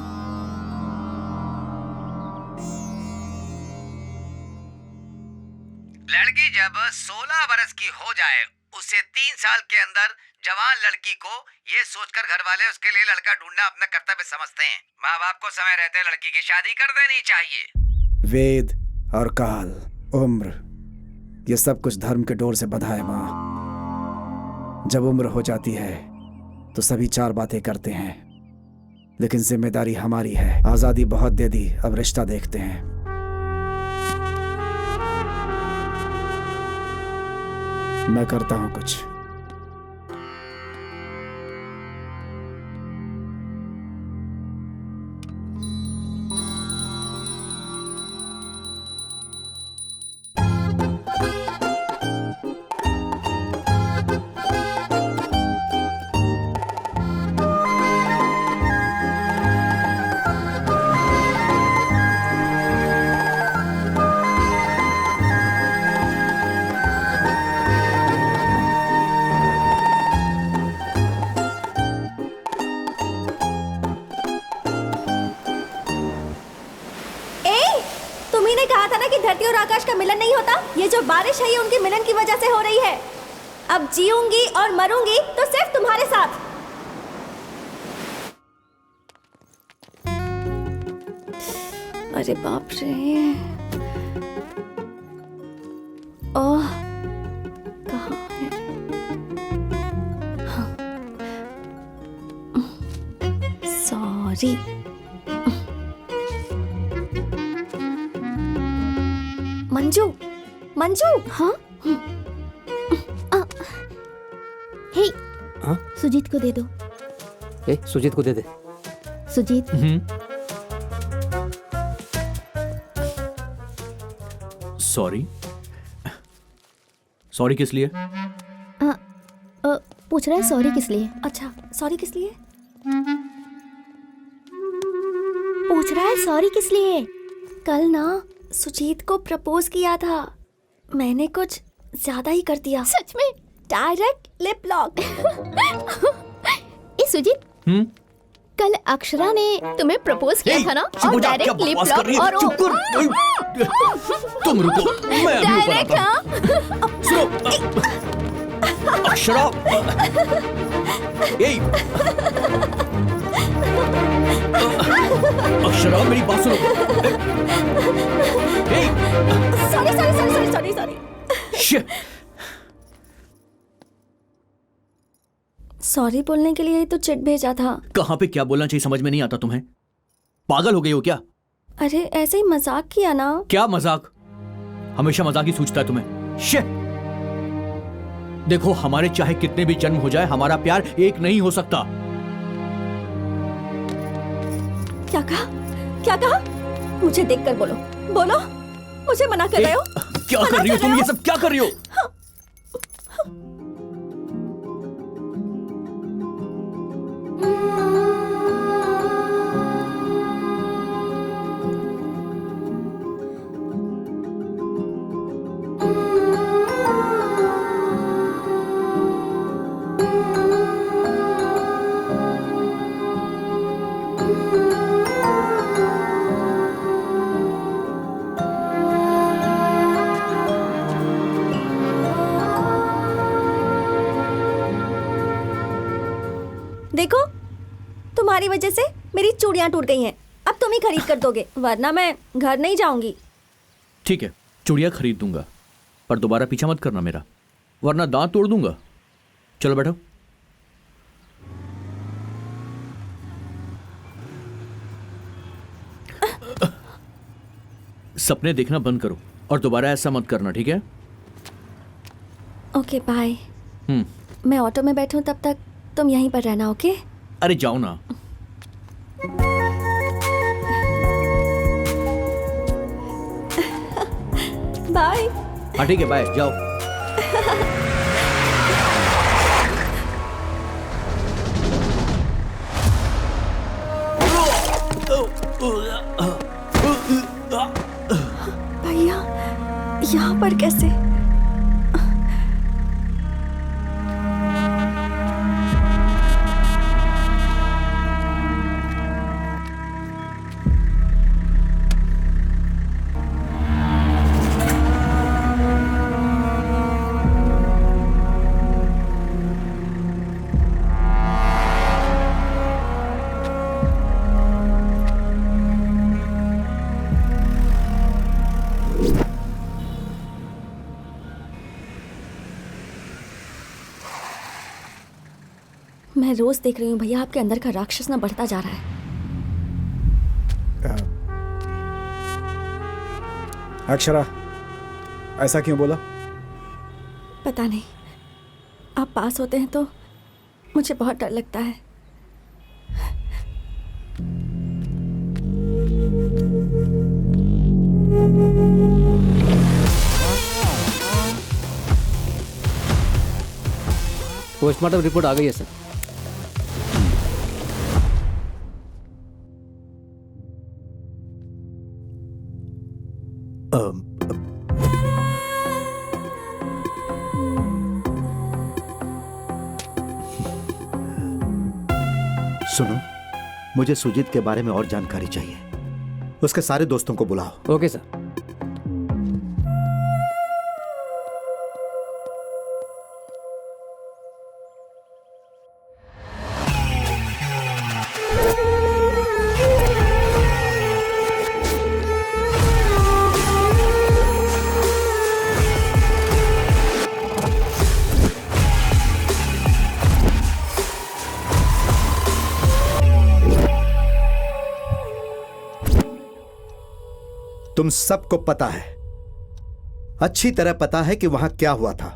लड़की जब 16 बरस की हो जाए उसे 3 साल के अंदर जवान लड़की को ये सोचकर घर वाले उसके लिए लड़का ढूंढना अपना कर्तव्य समझते हैं। माँ बाप को समय रहते लड़की की शादी कर देनी चाहिए। वेद और काल, उम्र, ये सब कुछ धर्म के डोर से बंधा है माँ। जब उम्र हो जाती है तो सभी 4 बातें करते हैं, लेकिन जिम्मेदारी हमारी है। आजादी बहुत दे दी, अब रिश्ता देखते हैं। मैं करता हूं कुछ। कहा था ना कि धरती और आकाश का मिलन नहीं होता। ये जो बारिश है ये उनके मिलन की वजह से हो रही है। अब जीऊंगी और मरूंगी तो सिर्फ तुम्हारे साथ। अरे बाप रे, ओह कहाँ है? सॉरी। मंजू, मंजू। हाँ हे, सुजीत को दे दो। सुजीत को दे दे। सुजीत, सॉरी। सॉरी किस लिए? पूछ रहा है सॉरी किस लिए। अच्छा, सॉरी किस लिए? पूछ रहा है सॉरी किस लिए। कल ना सुजीत को प्रपोज किया था, मैंने कुछ ज्यादा ही कर दिया। सच में? Direct lip lock. ए सुजीत, कल अक्षरा ने तुम्हें प्रपोज किया था ना, और डायरेक्ट लिप लॉक। और तुम रुको, मैं अभी ऊपर आता हूं। सुनो अक्षरा, अक्षरा मेरी बात सुनो। Sorry sorry sorry sorry sorry sorry sorry बोलने के लिए ही तो चिट भेजा था। कहाँ पे क्या बोलना चाहिए समझ में नहीं आता तुम्हें? पागल हो गई हो क्या? अरे ऐसे ही मजाक किया ना। क्या मजाक? हमेशा मजाक ही सूझता है तुम्हें। शिट! देखो हमारे चाहे कितने भी जन्म हो जाए हमारा प्यार एक नहीं हो सकता। क्या कहा? क्या कहा? मुझे देखकर बोलो, बोलो। मुझे मना कर रहे हो? क्या कर रही हो तुम? ये सब क्या कर रही हो? तुम्हारी वजह से मेरी चूड़ियां टूट गई हैं। अब तुम ही खरीद कर दोगे, वरना मैं घर नहीं जाऊंगी। ठीक है, चूड़ियाँ खरीद दूंगा, पर दोबारा पीछा मत करना मेरा, वरना दांत तोड़ दूंगा। चलो बैठो। सपने देखना बंद करो और दोबारा ऐसा मत करना, ठीक है? Okay bye. मैं ऑटो में बैठूं तब तक तुम यहीं पर रहना, ओके? अरे जाओ ना। बाय। हाँ ठीक है, बाय, जाओ। भैया, यहाँ पर कैसे? मैं रोज देख रही हूँ भैया, आपके अंदर का राक्षस ना बढ़ता जा रहा है। अक्षरा, ऐसा क्यों बोला? पता नहीं, आप पास होते हैं तो मुझे बहुत डर लगता है। पोस्टमार्टम रिपोर्ट आ गई है सर। सुनो, मुझे सुजीत के बारे में और जानकारी चाहिए। उसके सारे दोस्तों को बुलाओ। Okay sir. तुम सबको पता है, अच्छी तरह पता है कि वहां क्या हुआ था।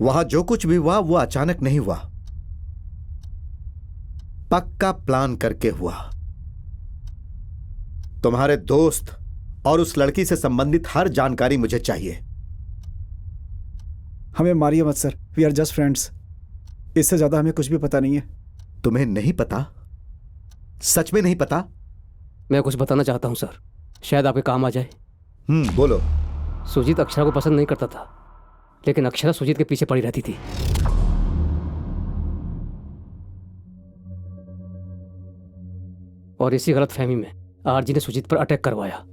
वहां जो कुछ भी हुआ वो अचानक नहीं हुआ, पक्का प्लान करके हुआ। तुम्हारे दोस्त और उस लड़की से संबंधित हर जानकारी मुझे चाहिए। हमें मारिए मत sir, we are just friends. इससे ज्यादा हमें कुछ भी पता नहीं है। तुम्हें नहीं पता? सच में नहीं पता? मैं कुछ बताना चाहता हूं सर, शायद आपके काम आ जाए। बोलो। सुजीत अक्षरा को पसंद नहीं करता था, लेकिन अक्षरा सुजीत के पीछे पड़ी रहती थी। और इसी गलतफहमी में आरजी ने सुजीत पर अटैक करवाया।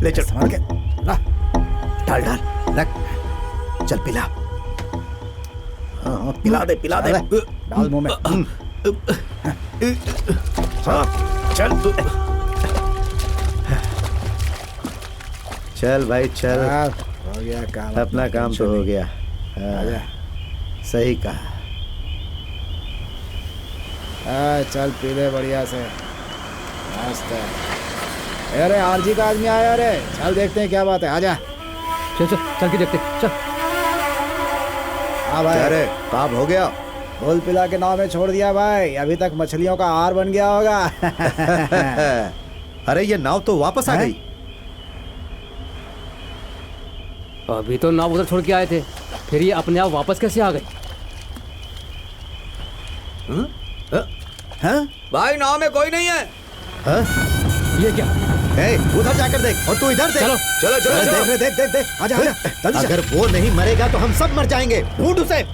ले चल, संभाल के ला, डाल डाल रख, चल पिला। हाँ, पिला दे डाल मुंह में। चल चल भाई चल, हो गया काम, अपना काम तो हो गया। सही कहा। चल पी ले बढ़िया से, मस्त है। अरे आरजी का आदमी आया रे, चल देखते हैं क्या बात है। आजा चल चल चल के देखते, चल। हाँ भाई। अरे काम हो गया? फूल पिला के नाव में छोड़ दिया भाई, अभी तक मछलियों का आहार बन गया होगा। अरे ये नाव तो वापस आ गई। अभी तो नाव उधर छोड़ के आए थे, फिर ये अपने आप वापस कैसे आ गई? हाँ? भाई नाव में कोई नहीं है। हाँ? ये क्या? ए, उधर जाकर देख और तू इधर देख। चलो चलो चलो अरे चलो। देख देख देख देख, आजा आजा, जल्दी जा। अगर वो नहीं मरेगा तो हम सब मर जाएंगे। ढूंढ उसे।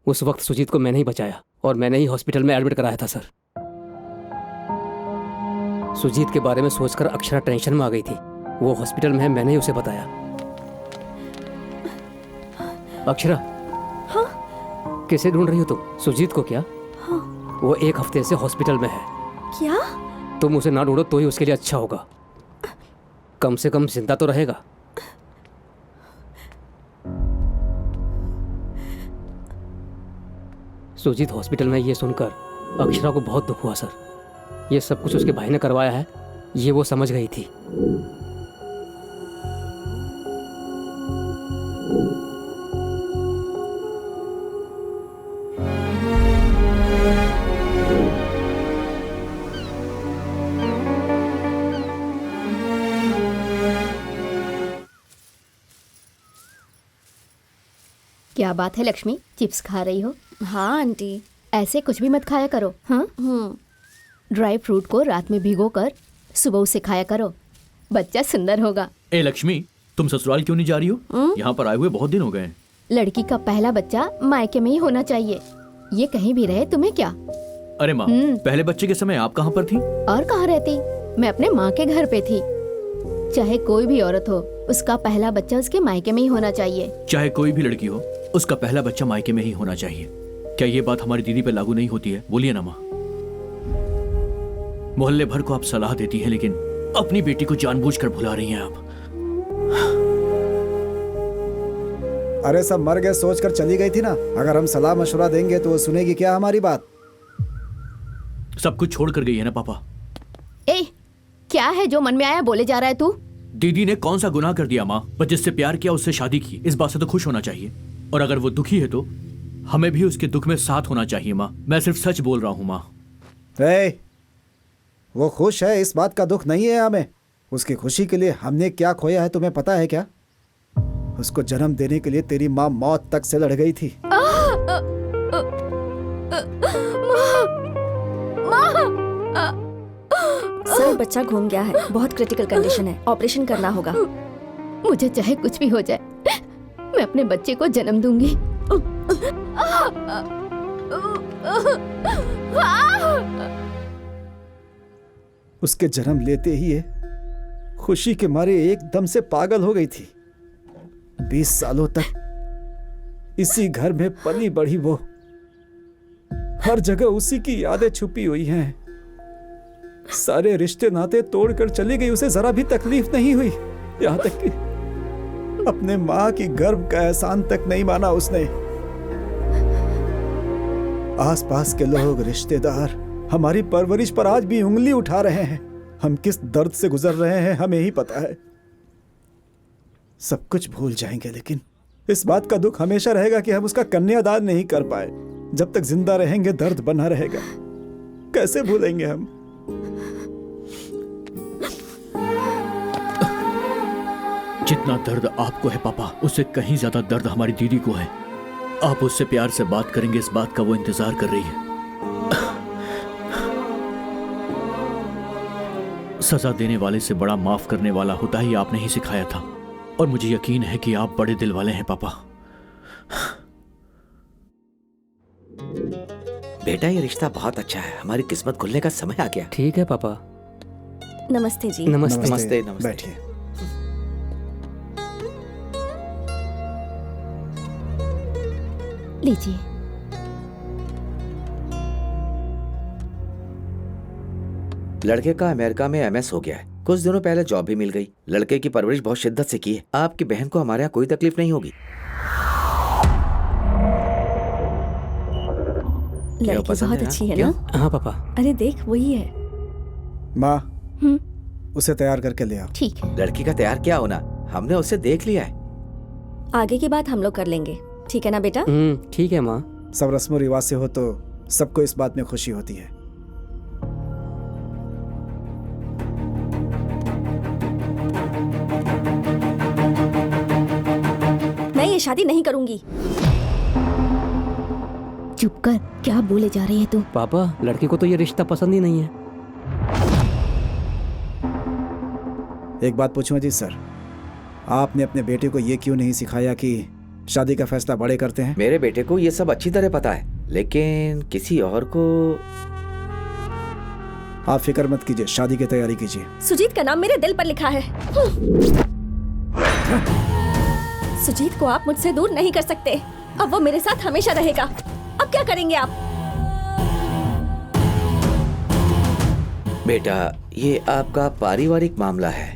उस वक्त सुजीत को मैंने ही बचाया और मैंने ही हॉस्पिटल में एडमिट कराया था सर। सुजीत के बारे में सोचकर अक्षरा टेंशन में आ गई थी। वो हॉस्पिटल में है, मैंने ही उसे बताया। अक्षरा, हाँ? किसे ढूंढ रही हो तुम? सुजीत को क्या? हाँ। वो 1 हफ्ते से हॉस्पिटल में है। क्या? तुम उसे ना ढूंढो तो ही उसके लिए अच्छा होगा। कम से कम जिंदा तो रहेगा। सुजीत हॉस्पिटल में ये सुनकर अक्षरा को बहुत दुख हुआ सर। ये सब कुछ उसके भाई ने करवाया है, ये वो समझ गई थी। क्या बात है लक्ष्मी, चिप्स खा रही हो? हाँ आंटी। ऐसे कुछ भी मत खाया करो। हाँ, ड्राई फ्रूट को रात में भिगो कर सुबह उसे खाया करो, बच्चा सुंदर होगा। ए लक्ष्मी, तुम ससुराल क्यों नहीं जा रही हो? यहाँ पर आए हुए बहुत दिन हो गए हैं। लड़की का पहला बच्चा मायके में ही होना चाहिए, ये कहीं भी रहे तुम्हें क्या। अरे माँ, पहले बच्चे के समय आप कहाँ पर थी? और कहाँ रहती, मैं अपने माँ के घर पे थी। चाहे कोई भी औरत हो, उसका पहला बच्चा उसके मायके में ही होना चाहिए। चाहे कोई भी लड़की हो, उसका पहला बच्चा मायके में ही होना चाहिए। क्या ये बात हमारी दीदी पे लागू नहीं होती है? बोलिए ना माँ। मोहल्ले भर को आप सलाह देती हैं, लेकिन अपनी बेटी को जानबूझकर भुला रही हैं आप। अरे सब मर गए सोचकर चली गई थी ना। अगर हम सलाह मशवरा देंगे तो वो सुनेगी क्या हमारी बात? सब कुछ छोड़ कर गई है ना पापा। ए, क्या है जो मन में आया बोले जा रहा है तू? दीदी ने कौन सा गुनाह कर दिया माँ? बस जिससे प्यार किया उससे शादी की, इस बात से तो खुश होना चाहिए। और अगर वो दुखी है तो हमें भी उसके दुख में साथ होना चाहिए माँ। मैं सिर्फ सच बोल रहा हूँ माँ। वो खुश है, इस बात का दुख नहीं है हमें। उसकी खुशी के लिए हमने क्या खोया है तुम्हें पता है क्या? उसको जन्म देने के लिए तेरी माँ मौत तक से लड़ गई थी। सर बच्चा घूम गया है, बहुत क्रिटिकल कंडीशन है, ऑपरेशन करना होगा। मुझे चाहे कुछ भी हो जाए, मैं अपने बच्चे को जन्म दूंगी। उसके जन्म लेते ही ये खुशी के मारे एकदम से पागल हो गई थी। 20 सालों तक इसी घर में पली बढ़ी वो, हर जगह उसी की यादें छुपी हुई हैं। सारे रिश्ते नाते तोड़कर चली गई, उसे जरा भी तकलीफ नहीं हुई। यहां तक कि अपने मां की गर्भ का एहसान तक नहीं माना उसने। आसपास के लोग, रिश्तेदार हमारी परवरिश पर आज भी उंगली उठा रहे हैं। हम किस दर्द से गुजर रहे हैं हमें ही पता है। सब कुछ भूल जाएंगे, लेकिन इस बात का दुख हमेशा रहेगा कि हम उसका कन्यादान नहीं कर पाए। जब तक जिंदा रहेंगे दर्द बना रहेगा। कैसे भूलेंगे हम? जितना दर्द आपको है पापा, उससे कहीं ज्यादा दर्द हमारी दीदी को है। आप उससे प्यार से बात करेंगे, इस बात का वो इंतजार कर रही है। सजा देने वाले से बड़ा माफ करने वाला होता ही आपने ही सिखाया था, और मुझे यकीन है कि आप बड़े दिल वाले हैं पापा। बेटा, ये रिश्ता बहुत अच्छा है। हमारी किस्मत खुलने का समय आ गया। ठीक है पापा। नमस्ते जी। नमस्ते। नमस्ते, नमस्ते। बैठिए। लीजिए। लड़के का अमेरिका में MS हो गया है। कुछ दिनों पहले जॉब भी मिल गई। लड़के की परवरिश बहुत शिद्दत से की है। आपकी बहन को हमारे यहाँ कोई तकलीफ नहीं होगी। लड़की पसंद बहुत है ना? अच्छी है क्यों? ना? हाँ पापा। अरे देख, वही है। माँ, हम्म, उसे तैयार करके ले आओ। ठीक है। लड़की का तैयार क्या होना, हमने उसे देख लिया है। आगे की बात हम लोग कर लेंगे, ठीक है ना बेटा? ठीक है माँ। सब रस्म रिवाज से हो तो सबको इस बात में खुशी होती है। मैं ये शादी नहीं करूंगी। चुप कर, क्या बोले जा रही है तू? पापा, लड़की को तो ये रिश्ता पसंद ही नहीं है। एक बात पूछूं अजीत सर, आपने अपने बेटे को ये क्यों नहीं सिखाया कि शादी का फैसला बड़े करते हैं? मेरे बेटे को ये सब अच्छी तरह पता है, लेकिन किसी और को। आप फिक्र मत कीजिए, शादी की तैयारी कीजिए। सुजीत का नाम मेरे दिल पर लिखा है। सुजीत को आप मुझसे दूर नहीं कर सकते। अब वो मेरे साथ हमेशा रहेगा। अब क्या करेंगे आप? बेटा, ये आपका पारिवारिक मामला है,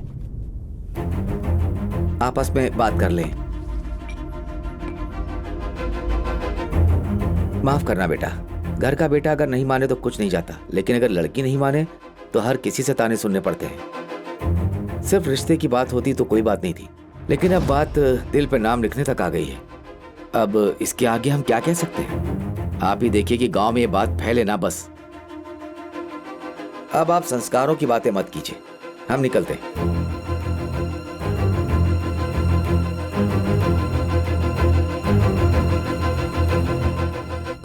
आपस में बात कर लें। माफ करना बेटा, घर का बेटा अगर नहीं माने तो कुछ नहीं जाता, लेकिन अगर लड़की नहीं माने तो हर किसी से ताने सुनने पड़ते हैं। सिर्फ रिश्ते की बात होती तो कोई बात नहीं थी, लेकिन अब बात दिल पे नाम लिखने तक आ गई है। अब इसके आगे हम क्या कह सकते हैं? आप ही देखिए कि गांव में ये बात फैले ना, बस। अब आप संस्कारों की बातें मत कीजिए, हम निकलते हैं।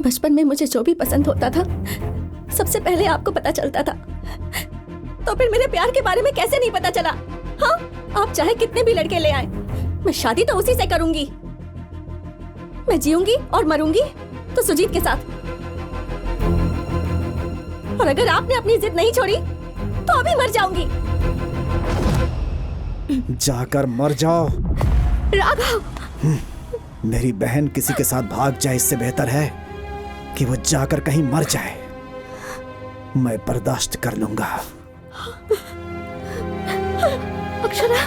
बचपन में मुझे जो भी पसंद होता था सबसे पहले आपको पता चलता था, तो फिर मेरे प्यार के बारे में कैसे नहीं पता चला? हाँ, आप चाहे कितने भी लड़के ले आए, मैं शादी तो उसी से करूंगी। मैं जीऊंगी और मरूंगी तो सुजीत के साथ। और अगर आपने अपनी जिद नहीं छोड़ी तो अभी मर जाऊंगी। जाकर मर जाओ। राघव, मेरी बहन किसी के साथ भाग जाए, इससे बेहतर है कि वो जाकर कहीं मर जाए। मैं बर्दाश्त कर लूंगा। अक्षरा,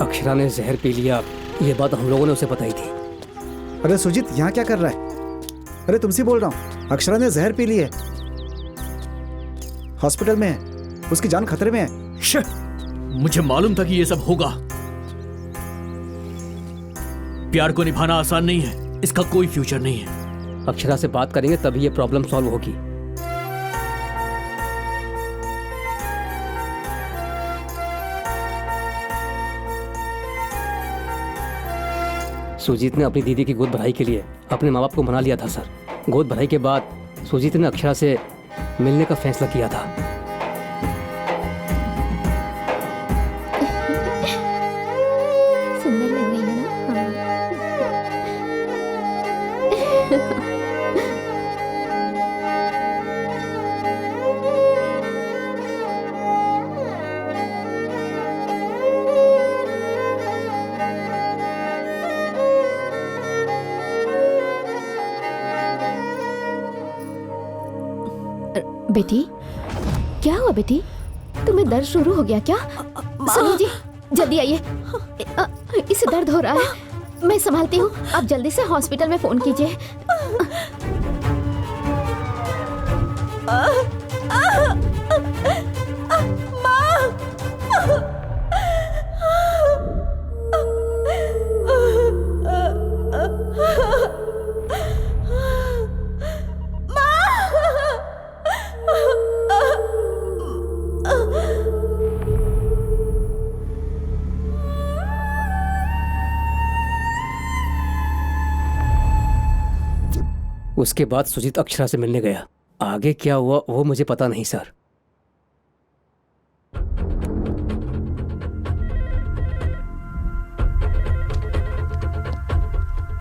अक्षरा ने जहर पी लिया, ये बात हम लोगों ने उसे बताई थी। अरे सुजीत, यहाँ क्या कर रहा है? अरे तुमसे बोल रहा हूँ, अक्षरा ने जहर पी ली है, हॉस्पिटल में है, उसकी जान खतरे में है। श्श! मुझे मालूम था कि ये सब होगा। प्यार को निभाना आसान नहीं है, इसका कोई फ्यूचर नहीं है। अक्षरा से बात करेंगे तभी ये प्रॉब्लम सॉल्व होगी। सुजीत ने अपनी दीदी की गोद भराई के लिए अपने माँ बाप को मना लिया था सर। गोद भराई के बाद सुजीत ने अक्षरा से मिलने का फैसला किया था। सुंदर लग रही है ना? बेटी, क्या हुआ बेटी? तुम्हें दर्द शुरू हो गया क्या? सुनिए जी, जल्दी आइए। इसे दर्द हो रहा है, मैं संभालती हूँ। आप जल्दी से हॉस्पिटल में फोन कीजिए। उसके बाद सुजीत अक्षरा से मिलने गया। आगे क्या हुआ वो मुझे पता नहीं sir.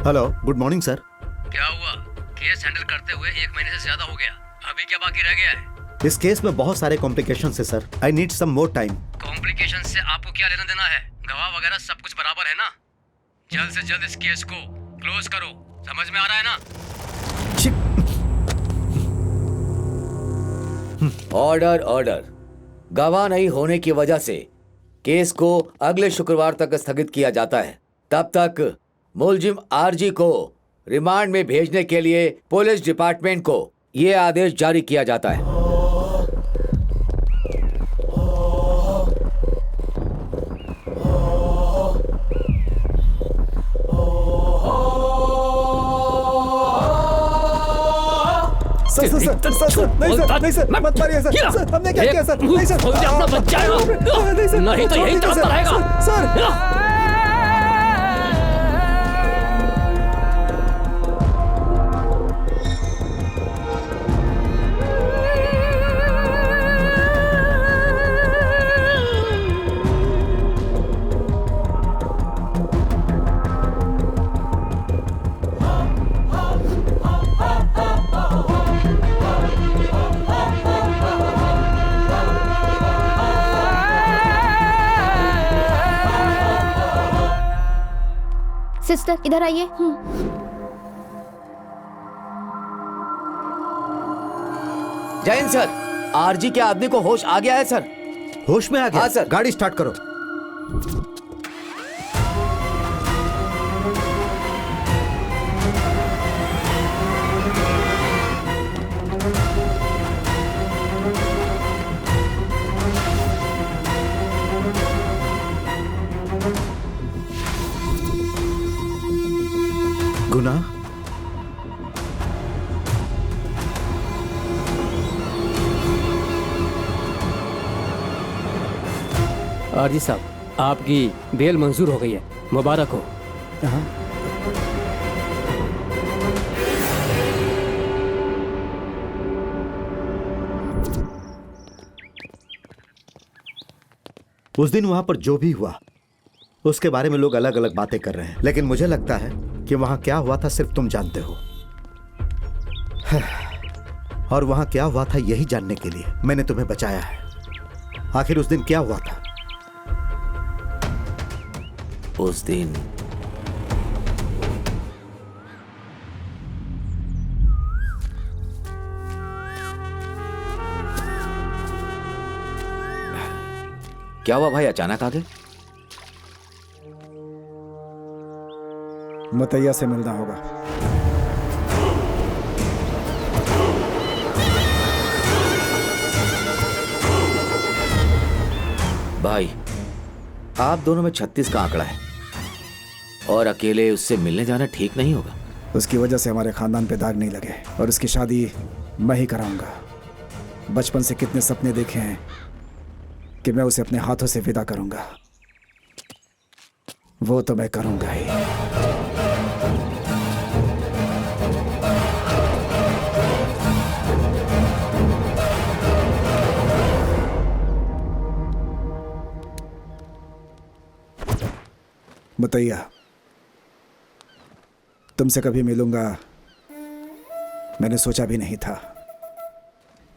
Hello, good morning sir. क्या हुआ? केस हैंडल करते हुए 1 महीने से ज्यादा हो गया, अभी क्या बाकी रह गया है? इस केस में बहुत सारे कॉम्प्लिकेशन है सर। I need some more time. Complication से आपको क्या लेना देना है? गवाह वगैरह सब कुछ बराबर है ना? जल्द से जल्द इस केस को क्लोज करो, समझ में आ रहा है ना? Order order. गवाह नहीं होने की वजह से केस को अगले शुक्रवार तक स्थगित किया जाता है। तब तक मुलजिम आरजी को रिमांड में भेजने के लिए पुलिस डिपार्टमेंट को यह आदेश जारी किया जाता है। नहीं सर, मत मारिए सर, हमने क्या किया सर? नहीं सर, अपना बच्चा नहीं तो यही तरफ रहेगा सर। सिस्टर इधर आइए। जैन सर, आरजी के आदमी को होश आ गया है सर। होश में आ गया? हाँ सर। गाड़ी स्टार्ट करो। गुना, आरजी साहब, आपकी बेल मंजूर हो गई है, मुबारक हो। उस दिन वहां पर जो भी हुआ उसके बारे में लोग अलग अलग बातें कर रहे हैं, लेकिन मुझे लगता है कि वहां क्या हुआ था सिर्फ तुम जानते हो। और वहां क्या हुआ था यही जानने के लिए मैंने तुम्हें बचाया है। आखिर उस दिन क्या हुआ था? उस दिन क्या हुआ भाई, अचानक आ गए? मुतैया से मिलना होगा। भाई, आप दोनों में 36 का आंकड़ा है और अकेले उससे मिलने जाना ठीक नहीं होगा। उसकी वजह से हमारे खानदान पे दाग नहीं लगे और उसकी शादी मैं ही कराऊंगा। बचपन से कितने सपने देखे हैं कि मैं उसे अपने हाथों से विदा करूंगा, वो तो मैं करूंगा ही। मुतैया, तुमसे कभी मिलूंगा मैंने सोचा भी नहीं था।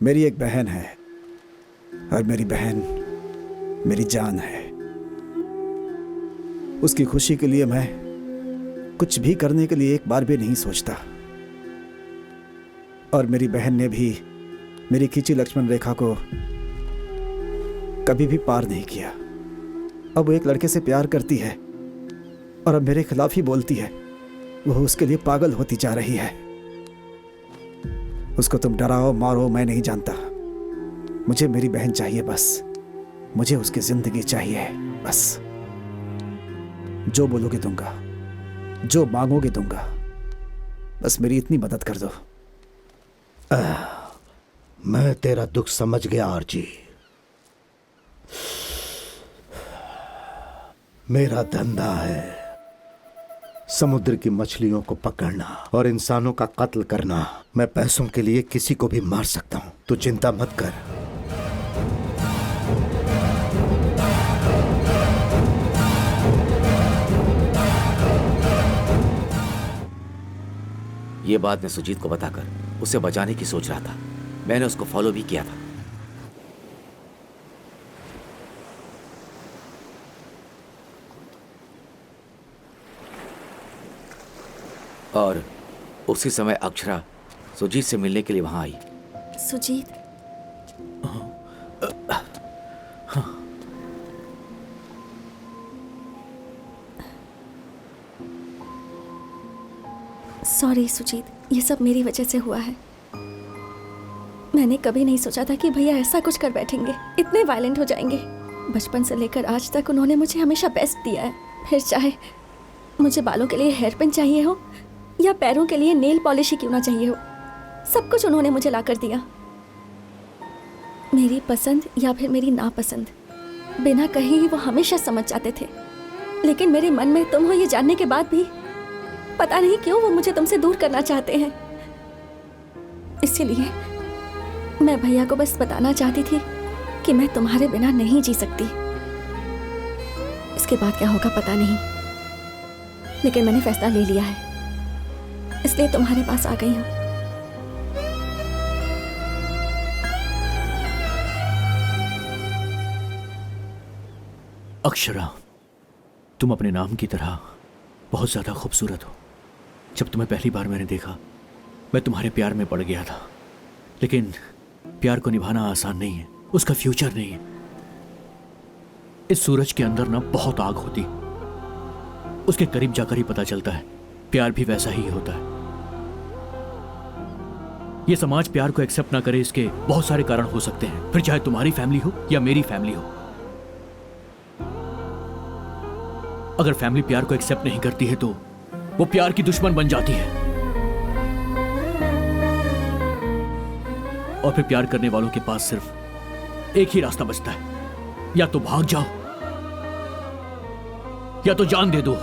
मेरी एक बहन है और मेरी बहन मेरी जान है। उसकी खुशी के लिए मैं कुछ भी करने के लिए एक बार भी नहीं सोचता। और मेरी बहन ने भी मेरी खींची लक्ष्मण रेखा को कभी भी पार नहीं किया। अब वो एक लड़के से प्यार करती है और अब मेरे खिलाफ ही बोलती है। वो उसके लिए पागल होती जा रही है। उसको तुम डराओ मारो मैं नहीं जानता, मुझे मेरी बहन चाहिए बस। मुझे उसकी जिंदगी चाहिए बस। जो बोलोगे दूंगा, जो मांगोगे दूंगा, बस मेरी इतनी मदद कर दो। मैं तेरा दुख समझ गया आरजी। मेरा धंधा है समुद्र की मछलियों को पकड़ना और इंसानों का कत्ल करना। मैं पैसों के लिए किसी को भी मार सकता हूं, तो चिंता मत कर। ये बात मैं सुजीत को बताकर उसे बचाने की सोच रहा था। मैंने उसको फॉलो भी किया था। और उसी समय अक्षरा सुजीत से मिलने के लिए वहां आई। सुजीत, सॉरी सुजीत, ये सब मेरी वजह से हुआ है। मैंने कभी नहीं सोचा था कि भैया ऐसा कुछ कर बैठेंगे, इतने वायलेंट हो जाएंगे। बचपन से लेकर आज तक उन्होंने मुझे हमेशा बेस्ट दिया है। फिर चाहे मुझे बालों के लिए हेयर पिन चाहिए हो या पैरों के लिए नेल पॉलिश ही क्यों ना चाहिए हो, सब कुछ उन्होंने मुझे ला कर दिया। मेरी पसंद या फिर मेरी नापसंद बिना कहे ही वो हमेशा समझ जाते थे। लेकिन मेरे मन में तुम हो ये जानने के बाद भी पता नहीं क्यों वो मुझे तुमसे दूर करना चाहते हैं। इसीलिए मैं भैया को बस बताना चाहती थी कि मैं तुम्हारे बिना नहीं जी सकती। इसके बाद क्या होगा पता नहीं, लेकिन मैंने फैसला ले लिया है, इसलिए तुम्हारे पास आ गई हूँ। अक्षरा, तुम अपने नाम की तरह बहुत ज्यादा खूबसूरत हो। जब तुम्हें पहली बार मैंने देखा, मैं तुम्हारे प्यार में पड़ गया था। लेकिन प्यार को निभाना आसान नहीं है, उसका फ्यूचर नहीं है। इस सूरज के अंदर ना बहुत आग होती, उसके करीब जाकर ही पता चलता है प्यार भी वैसा ही होता है। यह समाज प्यार को एक्सेप्ट ना करे, इसके बहुत सारे कारण हो सकते हैं, फिर चाहे तुम्हारी फैमिली हो या मेरी फैमिली हो। अगर फैमिली प्यार को एक्सेप्ट नहीं करती है तो वो प्यार की दुश्मन बन जाती है। और फिर प्यार करने वालों के पास सिर्फ एक ही रास्ता बचता है, या तो भाग जाओ या तो जान दे दो।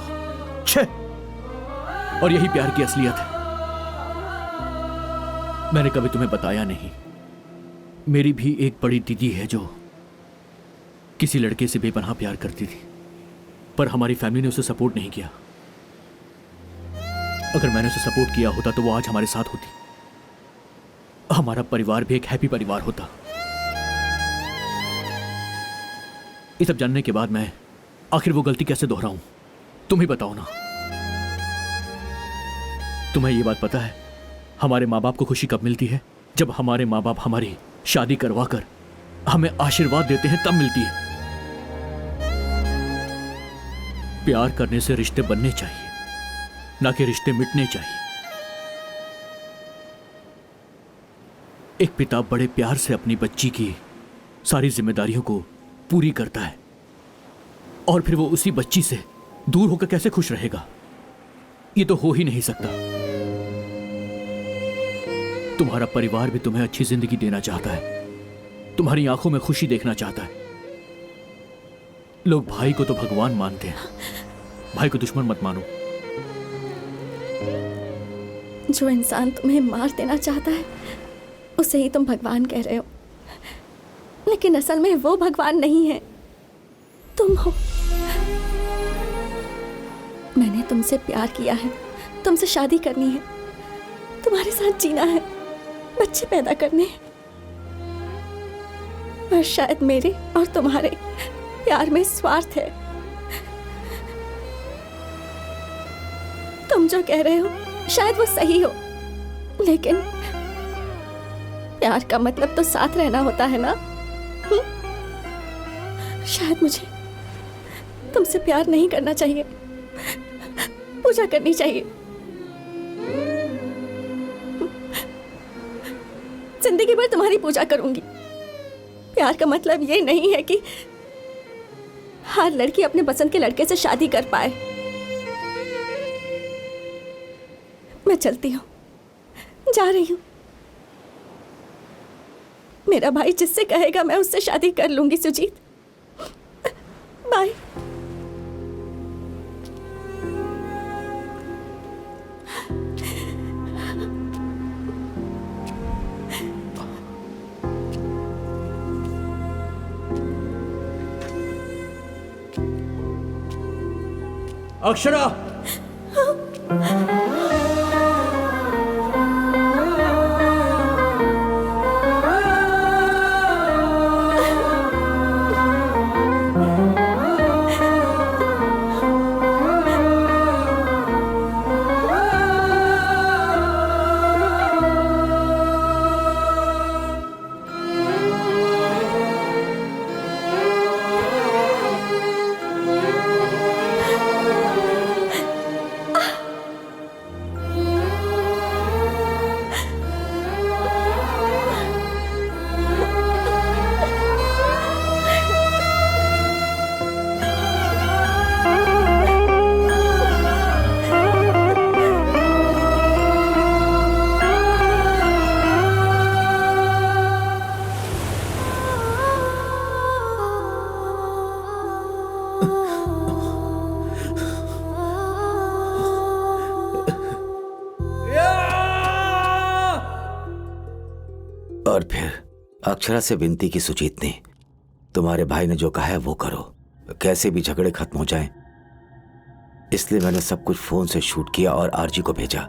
छे! और यही प्यार की असलियत है। मैंने कभी तुम्हें बताया नहीं, मेरी भी एक बड़ी दीदी है जो किसी लड़के से बेपनाह प्यार करती थी, पर हमारी फैमिली ने उसे सपोर्ट नहीं किया। अगर मैंने उसे सपोर्ट किया होता तो वो आज हमारे साथ होती, हमारा परिवार भी एक हैप्पी परिवार होता। ये सब जानने के बाद मैं आखिर वो गलती कैसे दोहराऊं, तुम ही बताओ ना। तुम्हें ये बात पता है हमारे माँ बाप को खुशी कब मिलती है? जब हमारे माँ बाप हमारी शादी करवाकर हमें आशीर्वाद देते हैं तब मिलती है। प्यार करने से रिश्ते बनने चाहिए, ना कि रिश्ते मिटने चाहिए। एक पिता बड़े प्यार से अपनी बच्ची की सारी जिम्मेदारियों को पूरी करता है, और फिर वो उसी बच्ची से दूर होकर कैसे खुश रहेगा? ये तो हो ही नहीं सकता। तुम्हारा परिवार भी तुम्हें अच्छी जिंदगी देना चाहता है, तुम्हारी आंखों में खुशी देखना चाहता है। लोग भाई को तो भगवान मानते हैं, भाई को दुश्मन मत मानो। जो इंसान तुम्हें मार देना चाहता है उसे ही तुम भगवान कह रहे हो, लेकिन असल में वो भगवान नहीं है, तुम हो। मैंने तुमसे प्यार किया है, तुमसे शादी करनी है, तुम्हारे साथ जीना है, बच्चे पैदा करने हैं। पर शायद मेरे और तुम्हारे प्यार में स्वार्थ है। तुम जो कह रहे हो शायद वो सही हो, लेकिन प्यार का मतलब तो साथ रहना होता है ना। शायद मुझे तुमसे प्यार नहीं करना चाहिए, पूजा करनी चाहिए। जिंदगी भर तुम्हारी पूजा करूंगी। प्यार का मतलब ये नहीं है कि हर लड़की अपने पसंद के लड़के से शादी कर पाए। मैं चलती हूँ, जा रही हूँ। मेरा भाई जिससे कहेगा मैं उससे शादी कर लूंगी। सुजीत, बाय। अक्षरा, और फिर अक्षरा से विनती की सुजीत ने, तुम्हारे भाई ने जो कहा है वो करो, कैसे भी झगड़े खत्म हो जाएं। इसलिए मैंने सब कुछ फोन से शूट किया और आरजी को भेजा।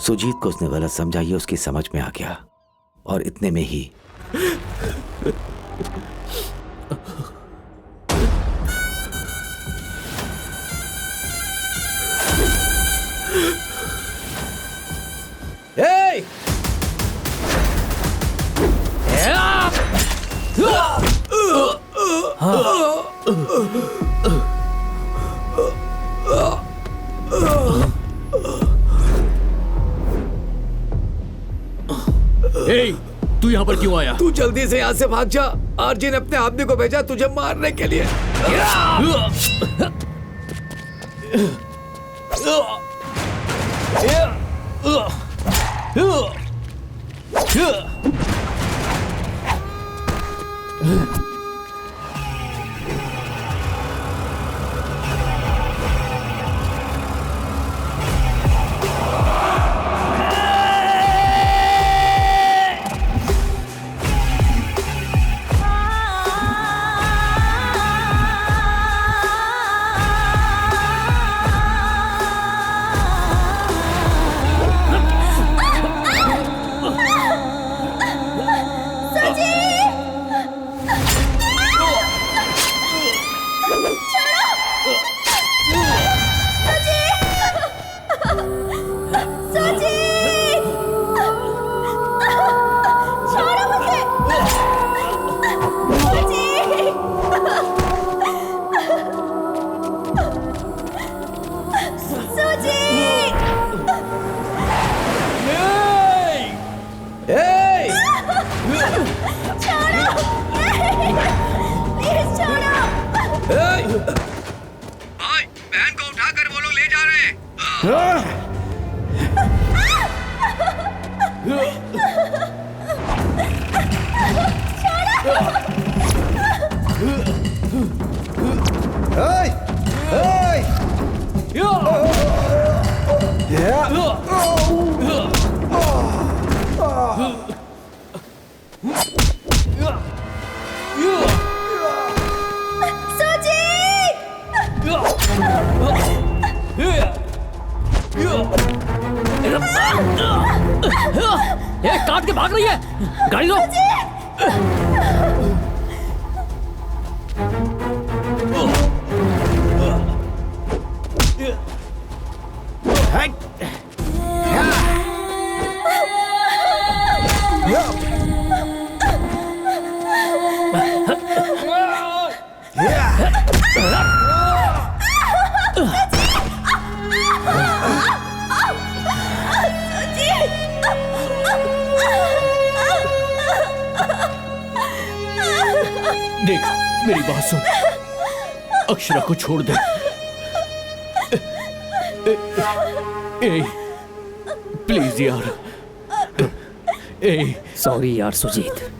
सुजीत को उसने गलत समझा, ये उसकी समझ में आ गया और इतने में ही Hey! Hey! तू यहाँ पर क्यों आया? तू जल्दी से यहाँ से भाग जा। आरजी ने अपने आदमी को भेजा तुझे मारने के लिए। भाई, बहन को उठाकर वो लोग ले जा रहे हैं। ये काट के भाग रही है, गाड़ी लो। देख मेरी बात सुन, अक्षरा को छोड़ दे। ए, प्लीज यार। ए, सॉरी यार सुजीत।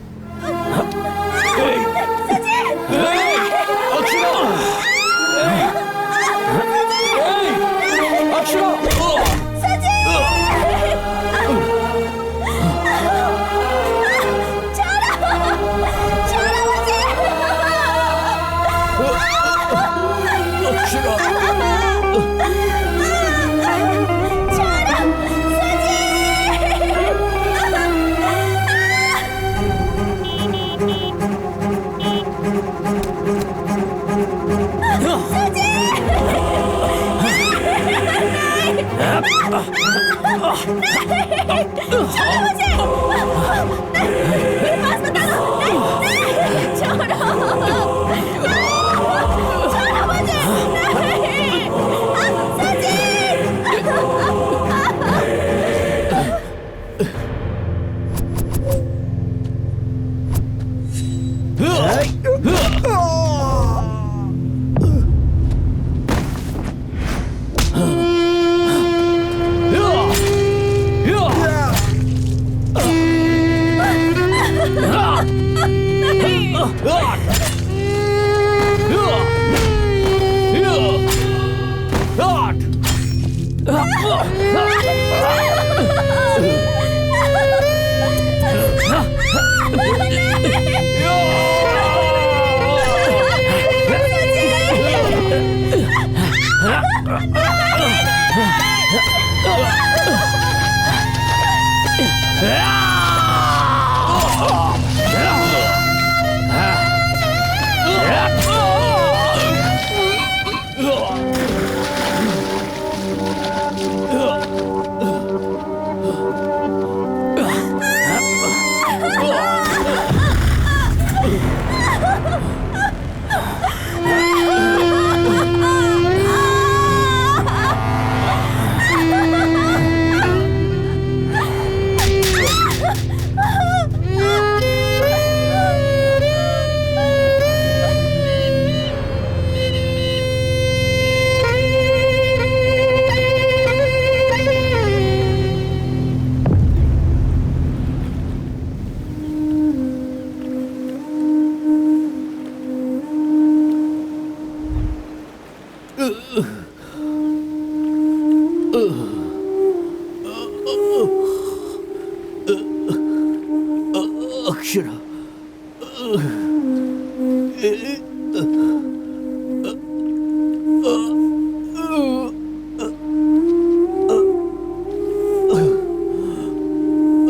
अक्षरा,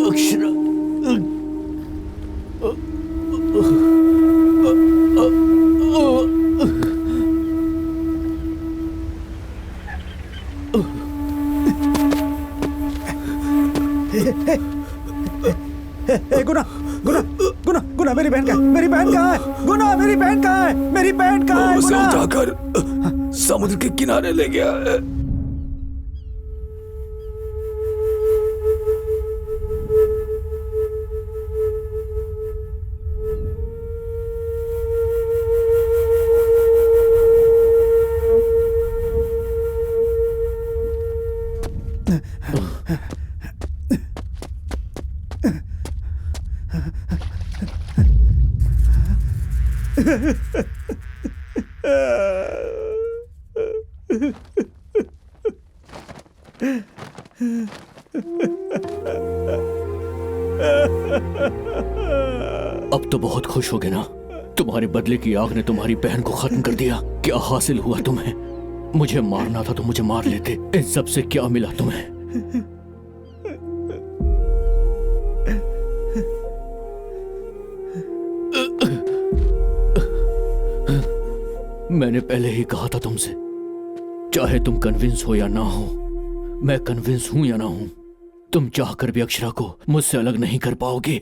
अक्षरा, गुना गुना गुना गुना मेरी बहन का है, मेरी बहन का है, गुना मेरी बहन का है, मेरी बहन का है, उसे गुना। उठाकर समुद्र के किनारे ले गया है। अब तो बहुत खुश होगे ना? तुम्हारे बदले की आग ने तुम्हारी बहन को खत्म कर दिया। क्या हासिल हुआ तुम्हें? मुझे मारना था तो मुझे मार लेते। इन सब से क्या मिला तुम्हें? मैंने पहले ही कहा था तुमसे, चाहे तुम कन्विंस हो या ना हो, मैं कन्विंस हूं या ना हूं, तुम चाहकर भी अक्षरा को मुझसे अलग नहीं कर पाओगे।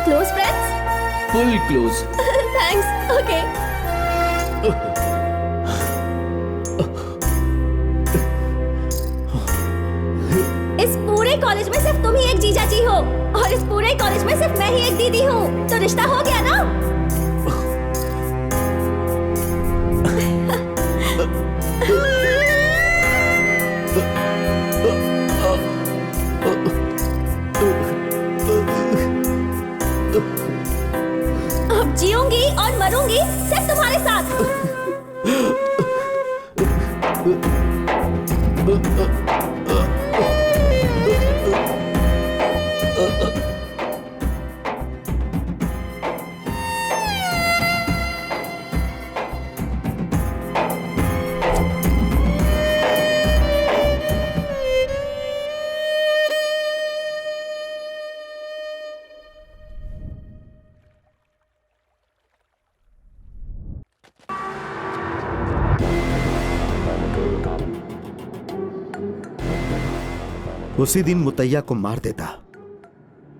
Close friends? Full close. Thanks. Okay. इस पूरे कॉलेज में सिर्फ तुम ही एक जीजा जी हो और इस पूरे कॉलेज में सिर्फ मैं ही एक दीदी हूँ, तो रिश्ता हो गया ना? अब जीऊंगी और मरूंगी सिर्फ तुम्हारे साथ। उसी दिन मुतैया को मार देता,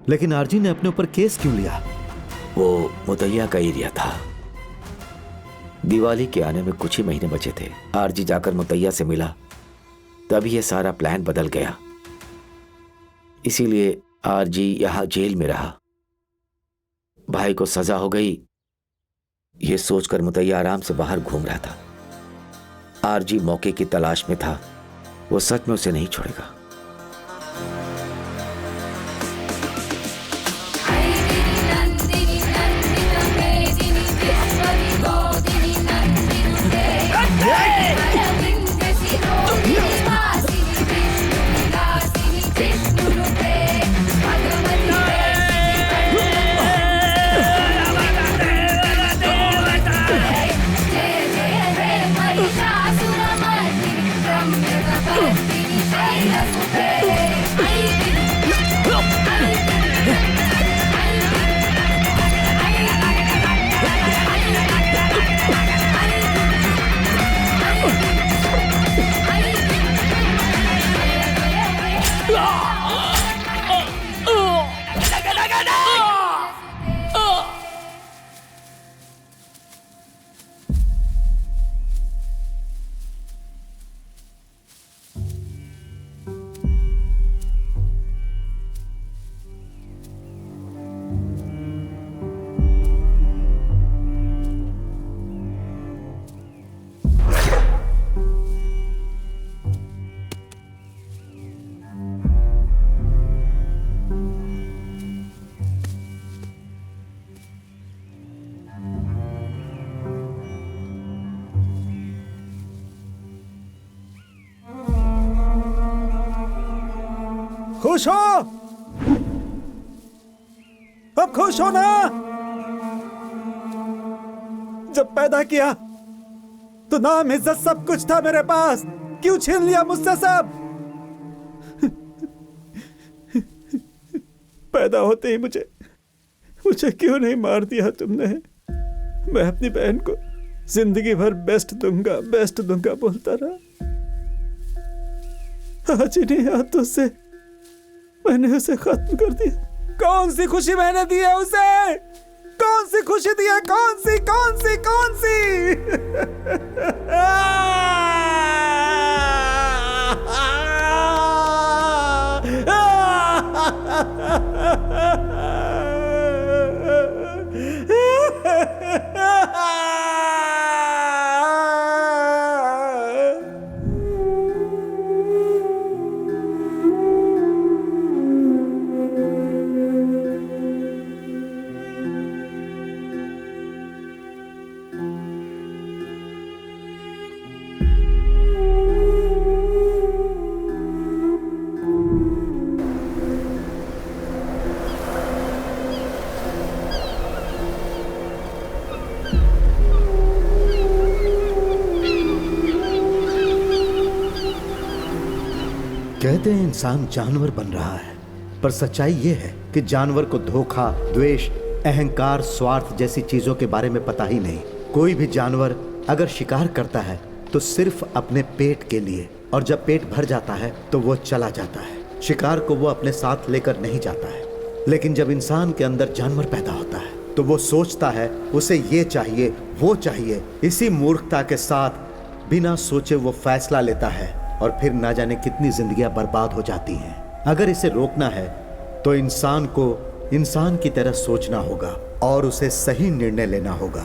लेकिन आरजी ने अपने ऊपर केस क्यों लिया? वो मुतैया का एरिया था। दिवाली के आने में कुछ ही महीने बचे थे। आरजी जाकर मुतैया से मिला, तभी ये सारा प्लान बदल गया। इसीलिए आरजी यहां जेल में रहा। भाई को सजा हो गई, ये सोचकर मुतैया आराम से बाहर घूम रहा था। आरजी मौके की तलाश में था, वो सच में उसे नहीं छोड़ेगा। खुश हो? अब खुश हो ना? जब पैदा किया तो नाम इज्जत सब कुछ था मेरे पास, क्यों छीन लिया मुझसे सब? पैदा होते ही मुझे क्यों नहीं मार दिया तुमने? मैं अपनी बहन को जिंदगी भर बेस्ट दूंगा बोलता रहा। आज इन्हीं हाथों से मैंने उसे खत्म कर दिया। कौन सी खुशी मैंने दी है उसे? कौन सी खुशी दी है? कौन सी? कहते हैं इंसान जानवर बन रहा है, पर सच्चाई यह है कि जानवर को धोखा, द्वेष, अहंकार, स्वार्थ जैसी चीजों के बारे में पता ही नहीं। कोई भी जानवर अगर शिकार करता है तो सिर्फ अपने पेट के लिए, और जब पेट भर जाता है तो वो चला जाता है। शिकार को वो अपने साथ लेकर नहीं जाता है। लेकिन जब इंसान के अंदर जानवर पैदा होता है तो वो सोचता है उसे ये चाहिए, वो चाहिए। इसी मूर्खता के साथ बिना सोचे वो फैसला लेता है और फिर ना जाने कितनी जिंदगियां बर्बाद हो जाती हैं। अगर इसे रोकना है तो इंसान को इंसान की तरह सोचना होगा और उसे सही निर्णय लेना होगा।